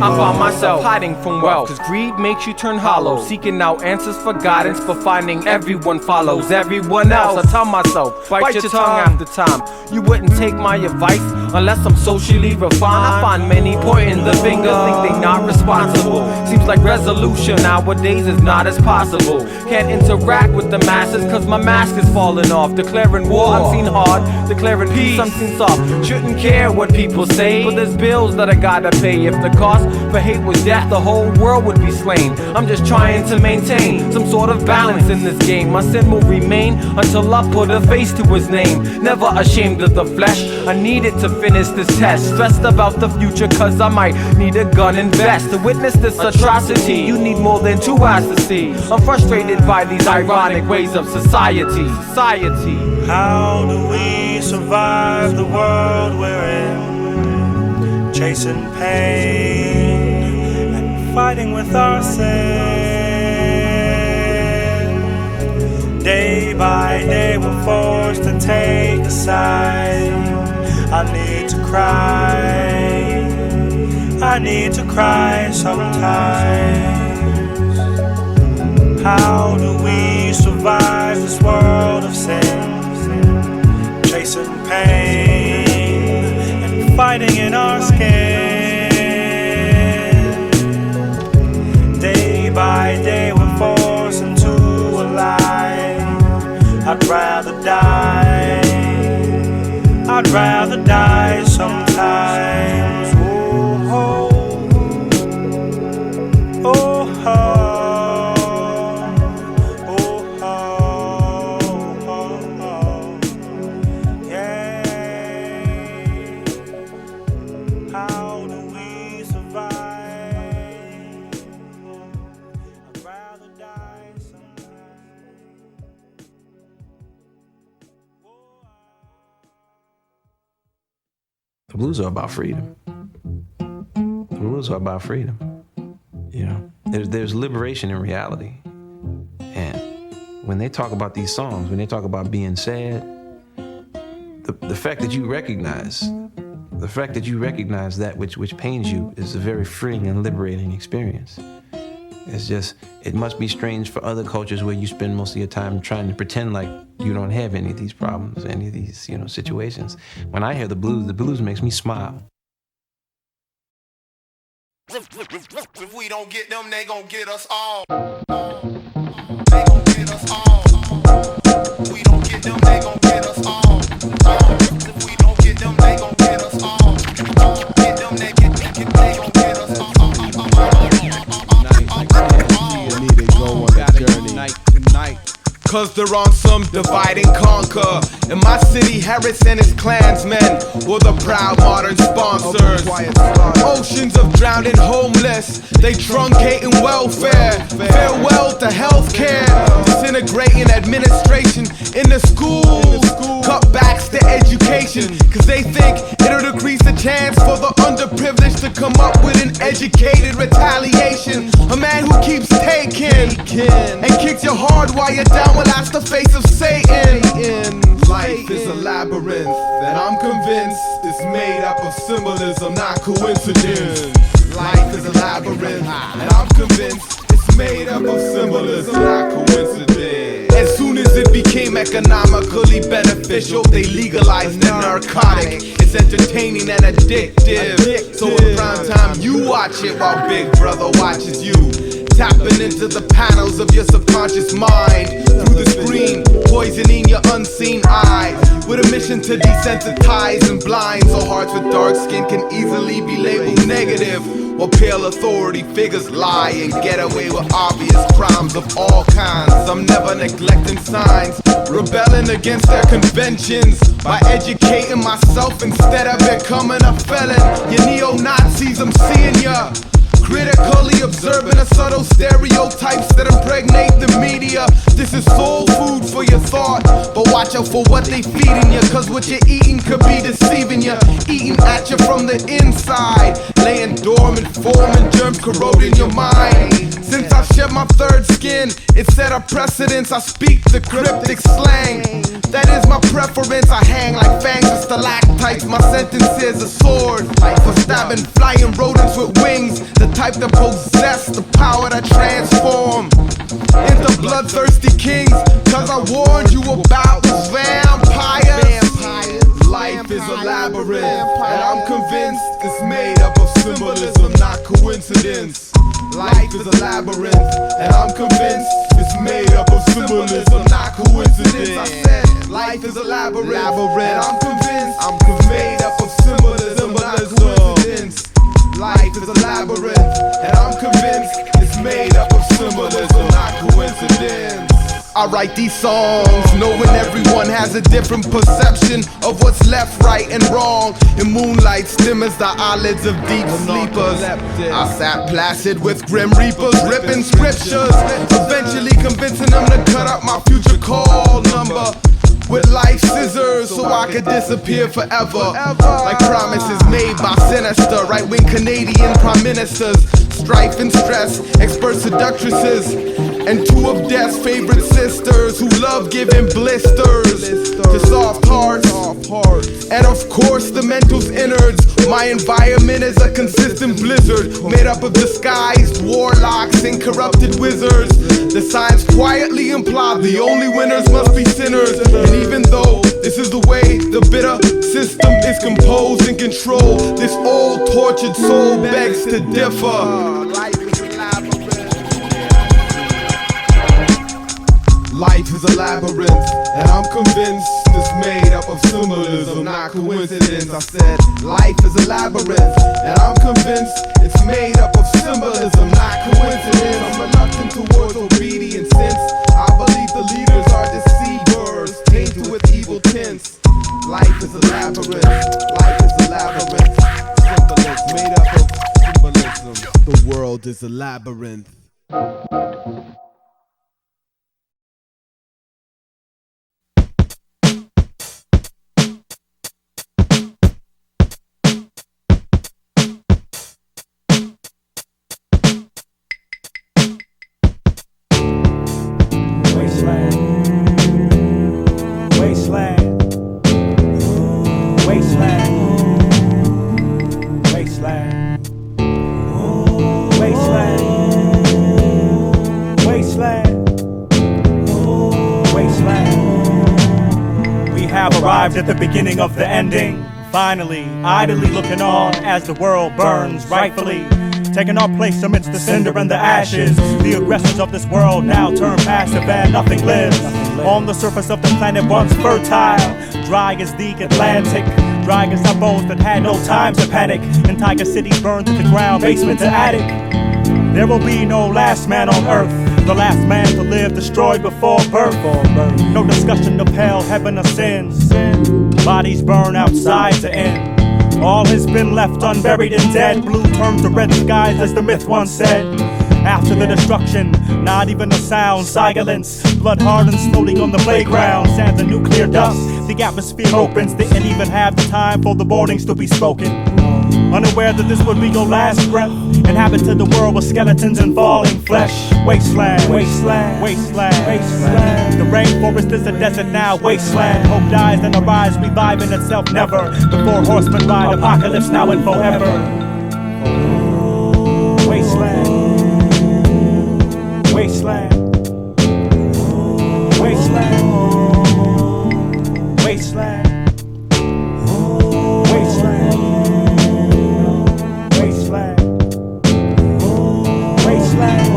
I found myself hiding from wealth, cause greed makes you turn hollow, seeking out answers for guidance, but finding everyone follows everyone else. I tell myself, bite your tongue after time. You wouldn't take my advice unless I'm socially refined. I find many pointing the finger, think they not responsible. Seems like resolution nowadays is not as possible. Can't interact with the masses cause my mask is falling off. Declaring war, unseen hard, declaring peace, something soft. Shouldn't care what people say, but there's bills that I gotta pay. If the cost for hate was death, the whole world would be slain. I'm just trying to maintain some sort of balance in this game. My sin will remain until I put a face to his name. Never ashamed of the flesh, I need it to finish this test. Stressed about the future cause I might need a gun and vest. To witness this atrocity, you need more than two eyes to see. I'm frustrated by these ironic ways of society. How do we survive the world we're in? Chasing pain and fighting with our sin. Day by day we're forced to take a side. I need to cry sometimes. How do we survive this world of sin? Chasing pain and fighting in our skin. Day by day we're forced into a lie. I'd rather die sometimes. Oh, oh, oh, oh. The blues are about freedom. The blues are about freedom. You know, there's liberation in reality. And when they talk about these songs, when they talk about being sad, the fact that you recognize that which pains you is a very freeing and liberating experience. It's just, it must be strange for other cultures where you spend most of your time trying to pretend like you don't have any of these problems, any of these, situations. When I hear the blues makes me smile. If we don't get them, they gon' get us all. They gon' get us all. If we don't get them, they gon' get us all. If we don't get them, they gon' get us all. Get them, they gon' get us all. You need to go on a journey. Tonight. Cause they're on some divide and conquer. In my city, Harris and his clansmen were the proud modern sponsors. Oceans of drowning homeless, they truncating welfare. Farewell to healthcare, disintegrating administration in the schools. Cutbacks to education, cause they think it'll decrease the chance for the underprivileged to come up with an educated retaliation. A man who keeps taking and kicks you hard while you're down, well that's the face of Satan. Life is a labyrinth, and I'm convinced it's made up of symbolism, not coincidence. Life is a labyrinth, and I'm convinced it's made up of symbolism, not coincidence. As soon as it became economically beneficial, they legalized the narcotic. It's entertaining and addictive. So in prime time, you watch it while Big Brother watches you. Tapping into the panels of your subconscious mind through the screen, poisoning your unseen eyes with a mission to desensitize and blind, so hearts with dark skin can easily be labeled negative, while pale authority figures lie and get away with obvious crimes of all kinds. I'm never neglecting signs, rebelling against their conventions by educating myself instead of becoming a felon. You neo-Nazis, I'm seeing ya. Critically observing the subtle stereotypes that impregnate the media. This is soul food for your thought, but watch out for what they feeding you, cause what you're eating could be deceiving you. Eating at you from the inside, laying dormant, forming germs, corroding your mind. Since I shed my third skin, it set a precedence. I speak the cryptic slang, that is my preference. I hang like fangs and stalactites. My sentence is a sword for stabbing flying rodents with wings, the type that possess the power to transform into bloodthirsty kings. Cause I warned you about the vampires. Life is a labyrinth, and I'm convinced it's made up of symbolism, not coincidence. Life is a labyrinth, and I'm convinced it's made up of symbolism, not coincidence. I said life is a labyrinth, and I'm convinced it's made up of symbolism, not coincidence. Life is a labyrinth, and I'm convinced it's made up of symbolism, not coincidence. I write these songs knowing everyone has a different perception of what's left, right, and wrong. In moonlight dim as the eyelids of deep sleepers, I sat placid with grim reapers, ripping scriptures, eventually convincing them to cut up my future call number with life scissors so I could disappear forever. Like promises made by sinister right-wing Canadian prime ministers. Strife and stress, expert seductresses, and two of death's favorite sisters who love giving blisters to soft hearts. And of course the mental's innards. My environment is a consistent blizzard made up of disguised warlocks and corrupted wizards. The signs quietly imply the only winners must be sinners. And even though this is the way the bitter system is composed and controlled, this old tortured soul begs to differ. Life is a labyrinth, and I'm convinced it's made up of symbolism, not coincidence. I said life is a labyrinth, and I'm convinced it's made up of symbolism, not coincidence. I'm reluctant towards obedience since I believe the leaders are deceivers, tainted with evil tints. Life is a labyrinth, life is a labyrinth. Symbolism made up of symbolism. The world is a labyrinth. At the beginning of the ending, finally, idly looking on as the world burns, rightfully taking our place amidst the cinder and the ashes. The aggressors of this world now turn passive and nothing lives on the surface of the planet once fertile, dry as the Atlantic, dry as our bones that had no time to panic. Entire cities burned to the ground, basement to attic. There will be no last man on earth, the last man to live destroyed before birth. No discussion of hell, heaven, or sin. Bodies burn outside to end. All has been left unburied and dead. Blue turned to red skies as the myth once said. After the destruction, not even a sound, silence. Blood hardens slowly on the playground. Sands of nuclear dust, the atmosphere opens. Didn't even have the time for the warnings to be spoken. Unaware that this would be your last breath. Inhabited the world with skeletons and falling flesh. Wasteland, wasteland, wasteland, wasteland. The rainforest is a desert now, wasteland. Hope dies and arise, reviving itself never. The four horsemen ride, apocalypse now and forever. Wasteland, wasteland, wasteland, wasteland, wasteland, wasteland, wasteland.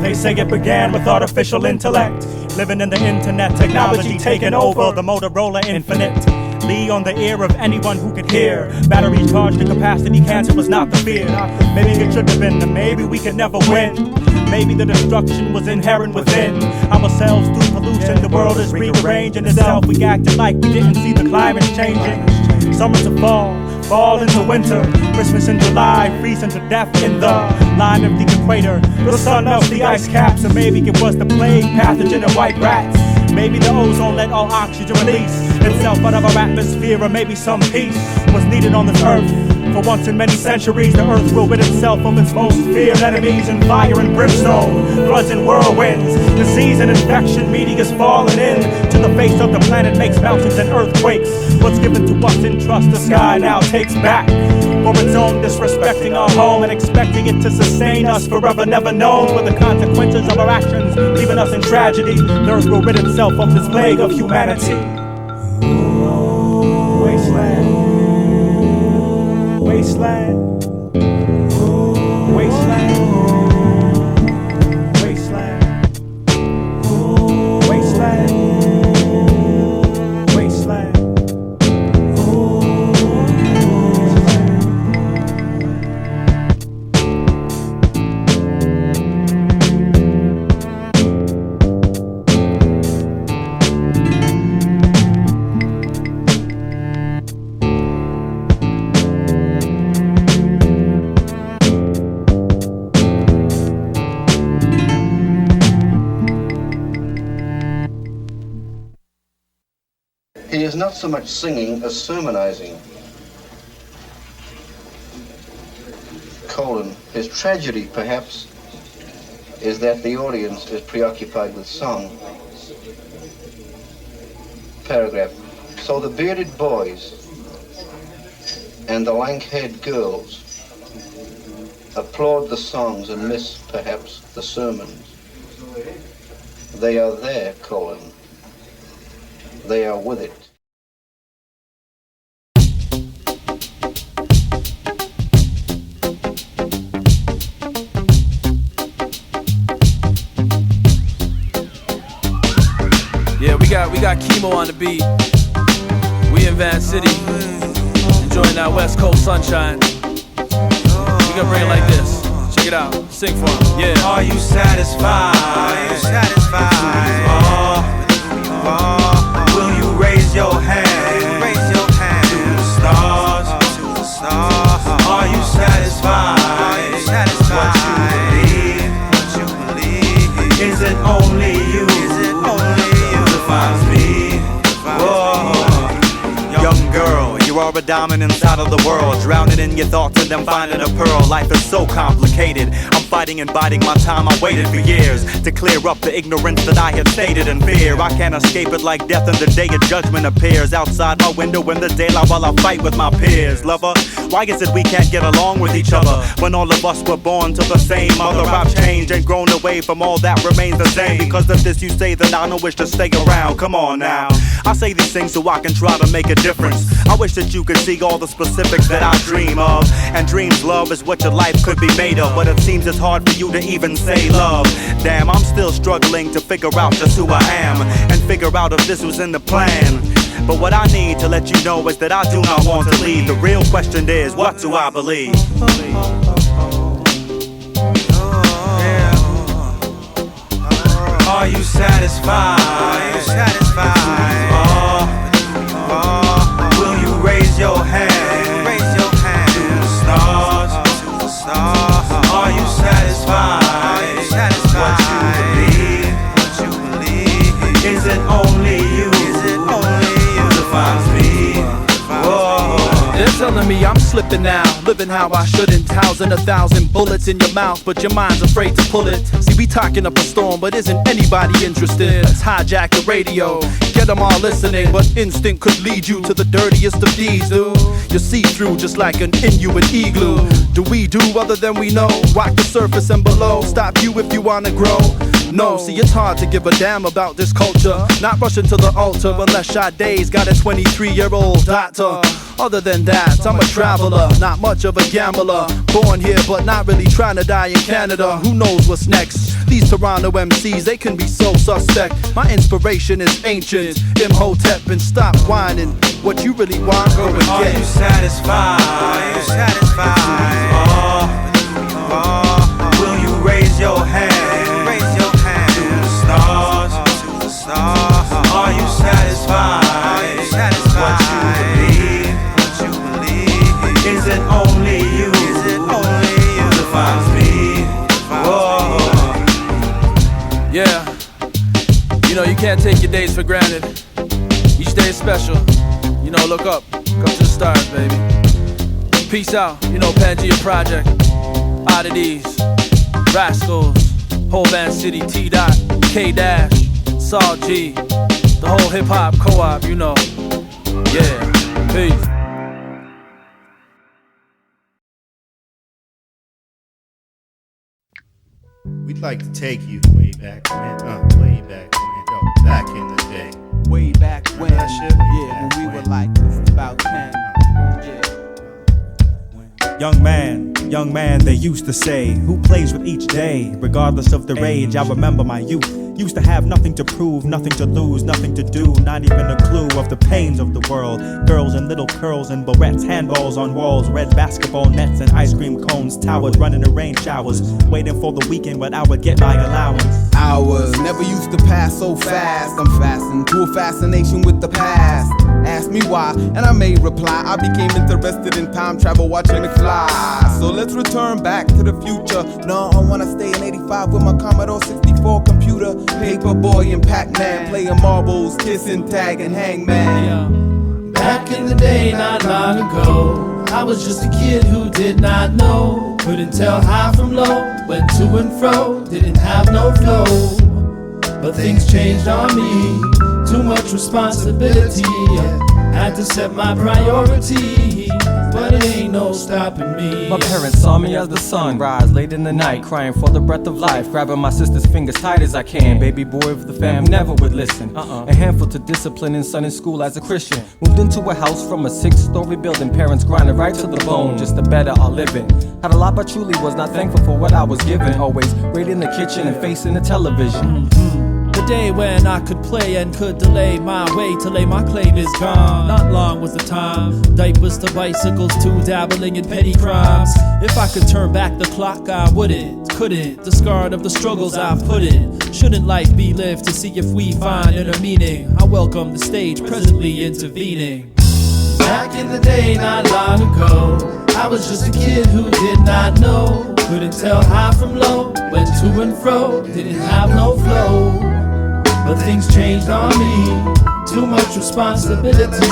They say it began with artificial intellect, living in the internet, technology taking over the Motorola Infinite. Lee on the ear of anyone who could hear. Battery charged to capacity, cancer was not the fear. Maybe it should have been, and maybe we could never win. Maybe the destruction was inherent within ourselves through pollution. The world is rearranging itself. We acted like we didn't see the climate changing. Summer to fall, fall into winter. Christmas in July, freezing to death in the line of the equator. The sun melts the ice caps, and maybe it was the plague pathogen of white rats. Maybe the ozone let all oxygen release itself out of our atmosphere, or maybe some peace was needed on this earth. For once in many centuries, the earth will rid itself of its most feared enemies in fire and brimstone, floods and whirlwinds, disease and infection, meteors falling in to the face of the planet, makes mountains and earthquakes. What's given to us in trust, the sky now takes back for its own, disrespecting our home and expecting it to sustain us forever, never known were the consequences of our actions, leaving us in tragedy. The earth will rid itself of this plague of humanity. Wasteland, wasteland, wasteland, wasteland, wasteland, wasteland. He is not so much singing as sermonizing. His tragedy, perhaps, is that the audience is preoccupied with song. Paragraph. So the bearded boys and the lank-haired girls applaud the songs and miss, perhaps, the sermons. They are there, They are with it. Yeah, we got Chemo on the beat. We in Van City, enjoying that West Coast sunshine. We gonna bring it like this. Check it out. Sing for him. Yeah. Are you satisfied? Are you satisfied? Will you raise your hand? Raise your hand to the stars. To the stars. Are you satisfied? Are you satisfied? What you believe? Is it only you? Is it only you defines me? Whoa. Young girl, you are a diamond inside of the world, drowning in your thoughts and then finding a pearl. Life is so complicated. I'm fighting and biding my time. I waited for years to clear up the ignorance that I had stated in fear. I can't escape it like death, and the day of judgment appears outside my window in the daylight while I fight with my peers. Lover, why is it we can't get along with each other when all of us were born to the same mother? I've changed and grown away from all that remains the same. Because of this you say that I don't wish to stay around. Come on now, I say these things so I can try to make a difference. I wish that you could see all the specifics that I dream of. And dreams, love, is what your life could be made of. But it seems it's hard for you to even say love. Damn, I'm still struggling to figure out just who I am, and figure out if this was in the plan. But what I need to let you know is that I do not want to leave. The real question is, what do I believe? Are you satisfied? Are you satisfied? Will you raise your hand? Raise your hand to the stars. To the stars. Are you satisfied? flipping now, living how I shouldn't. Housing 1,000 bullets in your mouth, but your mind's afraid to pull it. See, we talking up a storm, but isn't anybody interested? Let's hijack the radio, get them all listening. But instinct could lead you to the dirtiest of deeds, dude. You see through just like an Inuit igloo. Do we do other than we know? Rock the surface and below, stop you if you wanna grow. No, see it's hard to give a damn about this culture. Not rushing to the altar unless Sade's got a 23-year-old daughter. Other than that, I'm a traveler, not much of a gambler. Born here but not really trying to die in Canada. Who knows what's next? These Toronto MCs, they can be so suspect. My inspiration is ancient, Imhotep, and stop whining. What you really want, go and get. Are you satisfied? Are you satisfied? Will you raise your hand? Raise your hand to the stars, to the stars. Are you satisfied? Are you satisfied? What you believe, is it only you? Is it only you defines me? Whoa. Yeah, you know you can't take your days for granted. Each day is special. You know, look up to the stars, baby. Peace out, you know, Pangea Project, Oddities, Rascals, Whole Band City, T-Dot, K-Dash, Saul G, the whole hip-hop co-op, you know. Yeah, peace. We'd like to take you way back when, back in the day. Way back when, that shit? yeah, when we were like about 10. Young man, they used to say, who plays with each day, regardless of their age. I remember my youth. Used to have nothing to prove, nothing to lose, nothing to do, not even a clue of the pains of the world. Girls in little curls and barrettes, handballs on walls, red basketball nets and ice cream cones towered, running in rain showers, waiting for the weekend when I would get my allowance. Hours never used to pass so fast. I'm fastened to a fascination with the past. Ask me why, and I may reply, I became interested in time travel, watching it fly. So let's return back to the future. No, I wanna stay in 85 with my Commodore 64 computer. Paperboy and Pac-Man, playing marbles, kissing, tag, and hangman. Back in the day, not long ago, I was just a kid who did not know. Couldn't tell high from low, went to and fro, didn't have no flow. But things changed on me, too much responsibility. Had to set my priorities, but it ain't no stopping me. My parents saw me as the sun rise late in the night, crying for the breath of life, grabbing my sister's fingers tight as I can. Baby boy of the fam never would listen. A handful to discipline and son in school as a Christian. Moved into a house from a 6-story building, parents grinding right to the bone just to better our living. Had a lot but truly was not thankful for what I was given. Always right in the kitchen and facing the television. The day when I could play and could delay my way to lay my claim is gone. Not long was the time. Diapers to bicycles to dabbling in petty crimes. If I could turn back the clock, I wouldn't, couldn't. Discard of the struggles I've put in. Shouldn't life be lived to see if we find inner meaning? I welcome the stage presently intervening. Back in the day, not long ago, I was just a kid who did not know. Couldn't tell high from low, went to and fro, didn't have no flow. But things changed on me, too much responsibility.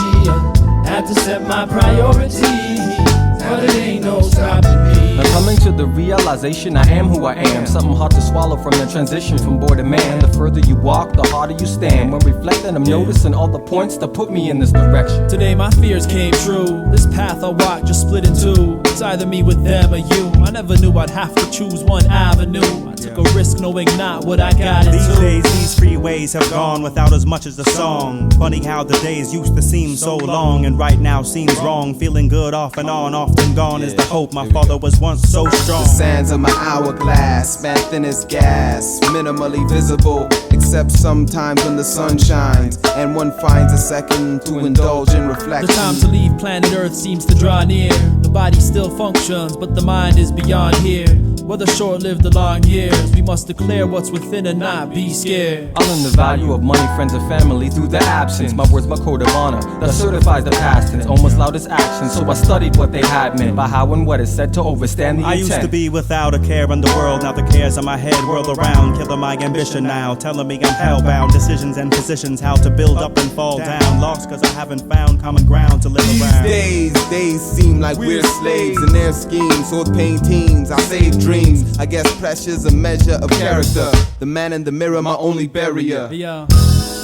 Had to set my priorities, but it ain't no stopping me. Now coming to the realization I am who I am. Something hard to swallow from the transition from boy to man. The further you walk, the harder you stand. When reflecting, I'm noticing all the points that put me in this direction. Today my fears came true. This path I walk just split in two. It's either me with them or you. I never knew I'd have to choose one avenue. I took a risk knowing not what I got into. These days these freeways have gone without as much as a song. Funny how the days used to seem so long and right now seems wrong. Feeling good off and on, often gone is the hope. My father was once so strong. The sands of my hourglass, span thin as gas, minimally visible, except sometimes when the sun shines and one finds a second to indulge in reflection. The time to leave planet Earth seems to draw near. The body still functions, but the mind is beyond here. Whether short-lived or long years, we must declare what's within and not be scared. I learned the value of money, friends, and family through the absence. My words, my code of honor that certifies the past tense, almost loud as action. So I studied what they had meant by how and what is said to overstand the intent. I used to be without a care in the world. Now the cares in my head whirl around, killing my ambition now, telling me I'm hellbound. Decisions and positions, how to build up and fall down. Lost cause I haven't found common ground to live around. These days seem like we're slaves in their schemes. Source paintings, I save dreams. I guess pressure's a measure of character. The man in the mirror, my only barrier.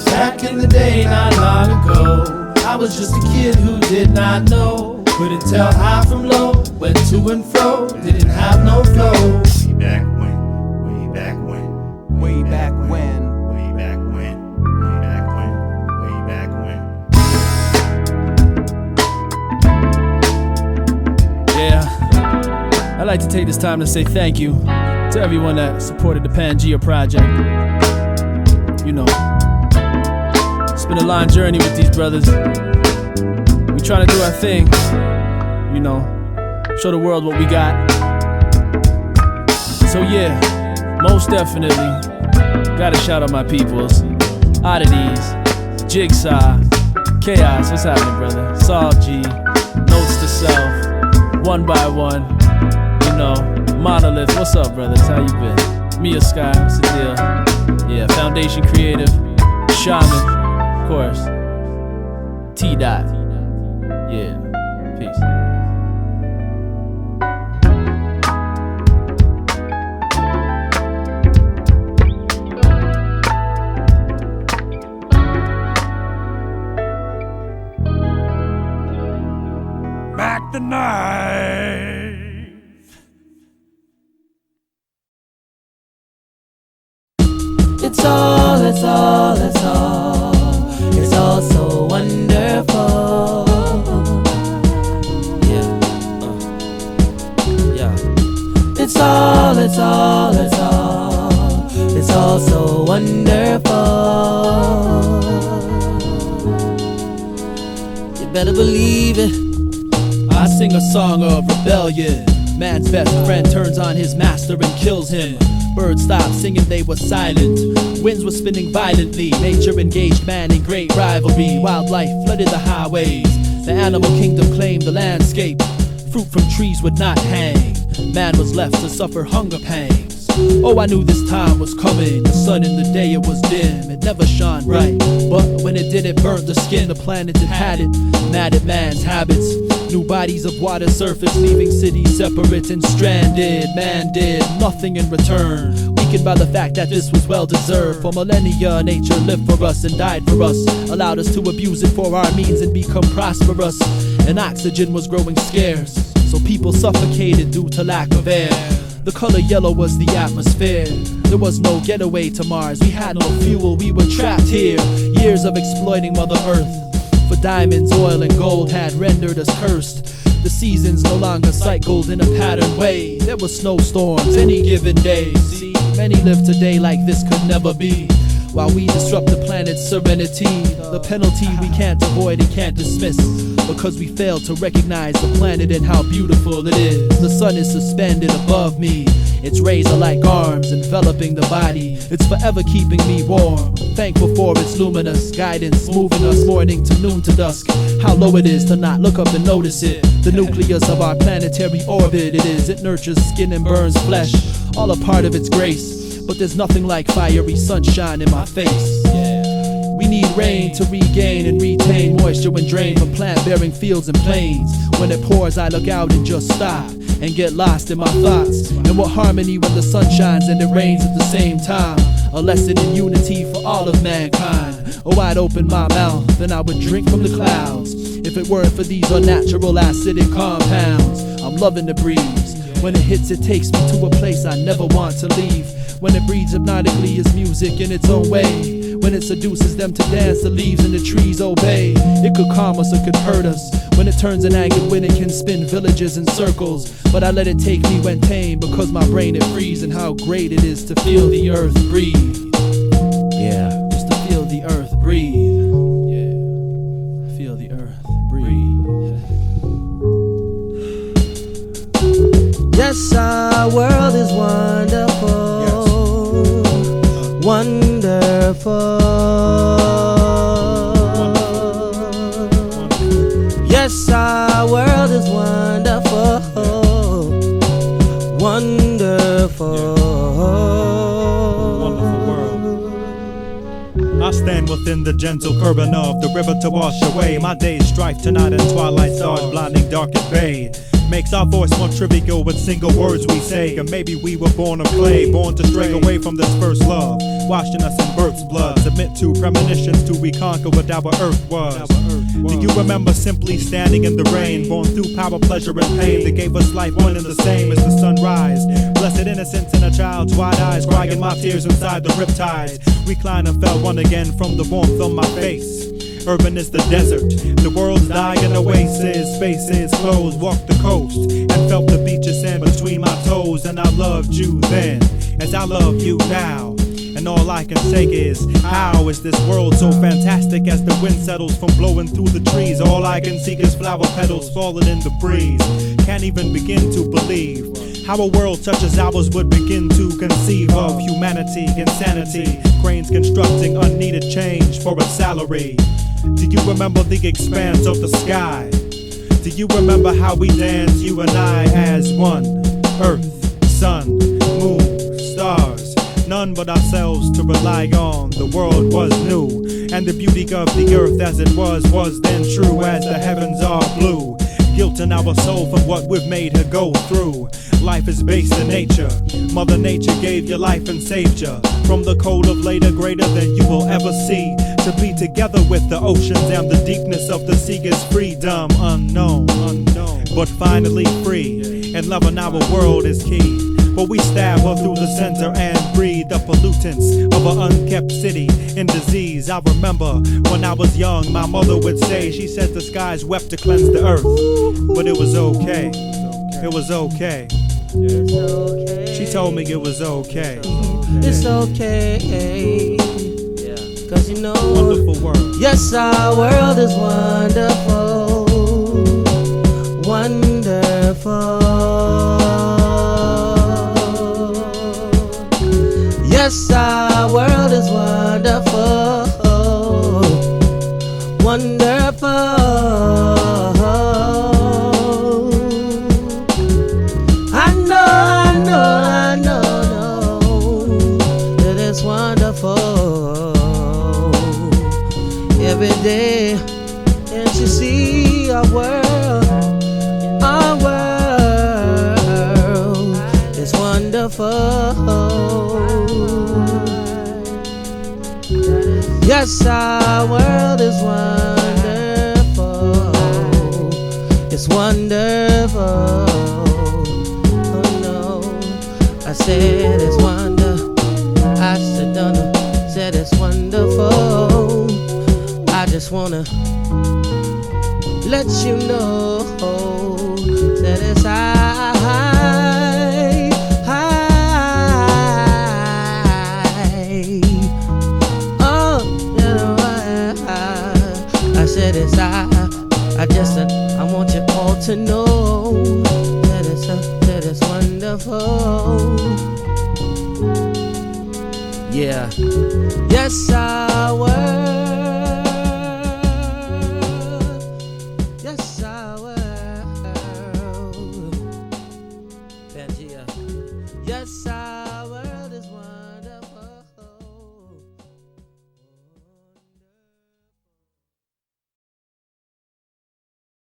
Back in the day, not long ago, I was just a kid who did not know. Couldn't tell high from low, went to and fro, didn't have no flow. Way back when, way back when, way back when, way back when, way back when, way back when. Yeah, I'd like to take this time to say thank you to everyone that supported the Pangea Project. You know, it's been a long journey with these brothers. We trying to do our thing, you know, show the world what we got. So yeah, most definitely, gotta shout out my peoples. Oddities, Jigsaw, Chaos, what's happening, brother? Saul G, Notes to Self, One by One, you know, Monolith, what's up, brothers? How you been? Mia Sky, what's the deal? Yeah, Foundation Creative, Shaman, of course, T-Dot, yeah, peace. Back the knife. It's all so wonderful. Yeah, yeah. It's all so wonderful. You better believe it. I sing a song of rebellion. Man's best friend turns on his master and kills him. Birds stopped singing, they were silent. Winds were spinning violently. Nature engaged man in great rivalry. Wildlife flooded the highways. The animal kingdom claimed the landscape. Fruit from trees would not hang. Man was left to suffer hunger pangs. Oh, I knew this time was coming. The sun in the day, it was dim. It never shone bright. But when it did, it burnt the skin. The planet it had it. Mad at man's habits. New bodies of water surface, leaving cities separate and stranded. Man did nothing in return, weakened by the fact that this was well deserved. For millennia, nature lived for us and died for us, allowed us to abuse it for our means and become prosperous. And oxygen was growing scarce, so people suffocated due to lack of air. The color yellow was the atmosphere. There was no getaway to Mars. We had no fuel, we were trapped here. Years of exploiting Mother Earth for diamonds, oil, and gold had rendered us cursed. The seasons no longer cycled in a patterned way. There were snowstorms any given day. See, many live today like this could never be. While we disrupt the planet's serenity, the penalty we can't avoid and can't dismiss, because we fail to recognize the planet and how beautiful it is. The sun is suspended above me. Its rays are like arms enveloping the body. It's forever keeping me warm. Thankful for its luminous guidance, moving us morning to noon to dusk. How low it is to not look up and notice it. The nucleus of our planetary orbit it is. It nurtures skin and burns flesh, all a part of its grace. But there's nothing like fiery sunshine in my face. We need rain to regain and retain moisture when drained from plant-bearing fields and plains. When it pours, I look out and just stop and get lost in my thoughts. And what harmony when the sun shines and it rains at the same time. A lesson in unity for all of mankind. Oh, I'd open my mouth and I would drink from the clouds if it weren't for these unnatural acidic compounds. I'm loving the breeze. When it hits, it takes me to a place I never want to leave. When it breathes hypnotically is music in its own way. When it seduces them to dance, the leaves and the trees obey. It could calm us, it could hurt us. When it turns an angered wind, it can spin villages in circles. But I let it take me when tame, because my brain it frees. And how great it is to feel the earth breathe. Yeah, just to feel the earth breathe. Yeah, feel the earth breathe. Yes, our world is wonderful. Wonderful. Yes, our world is wonderful. Wonderful. Wonderful world. stand within the gentle current of the river to wash away my days strife tonight and twilight stars blinding dark at bay. Makes our voice more trivial with single words we say. And maybe we were born of clay, born to stray away from this first love, washing us in birth's blood. Submit to premonitions to reconquer what our earth was. Do you remember simply standing in the rain, born through power, pleasure, and pain that gave us life one and the same as the sunrise? Blessed innocence in a child's wide eyes, crying my tears inside the riptides. Recline and fell one again from the warmth on my face. Urban is the desert, the world's dying oasis. Spaces closed, walked the coast, and felt the beach's sand between my toes. And I loved you then, as I love you now. And all I can say is, how is this world so fantastic? As the wind settles from blowing through the trees, all I can seek is flower petals falling in the breeze. Can't even begin to believe how a world such as ours would begin to conceive of humanity, insanity, cranes constructing unneeded change for a salary. Do you remember the expanse of the sky? Do you remember how we danced, you and I, as one? Earth, sun, moon, stars, none but ourselves to rely on. The world was new, and the beauty of the earth as it was then true as the heavens are blue. Guilt in our soul for what we've made her go through. Life is based in nature. Mother Nature gave you life and saved you from the cold of later, greater than you will ever see. To be together with the oceans and the deepness of the sea is freedom unknown, but finally free. And love in our world is key. But we stab her through the center and breathe the pollutants of an unkept city in disease. I remember when I was young, my mother would say, she said the skies wept to cleanse the earth, but it was okay. It was okay. She told me it was okay. It's okay. Cause you know, wonderful world. Yes, our world is wonderful. Wonderful. Yes, our world is wonderful. Wonderful. I know that it's wonderful. Every day, and you see our world is wonderful. Yes, our world is wonderful. It's wonderful. Oh no, I said it's wonderful. I said it's wonderful. I just wanna let you know that it's high. Oh, you know, I said it's high. I want you all to know that it's wonderful. Yeah. Yes, our world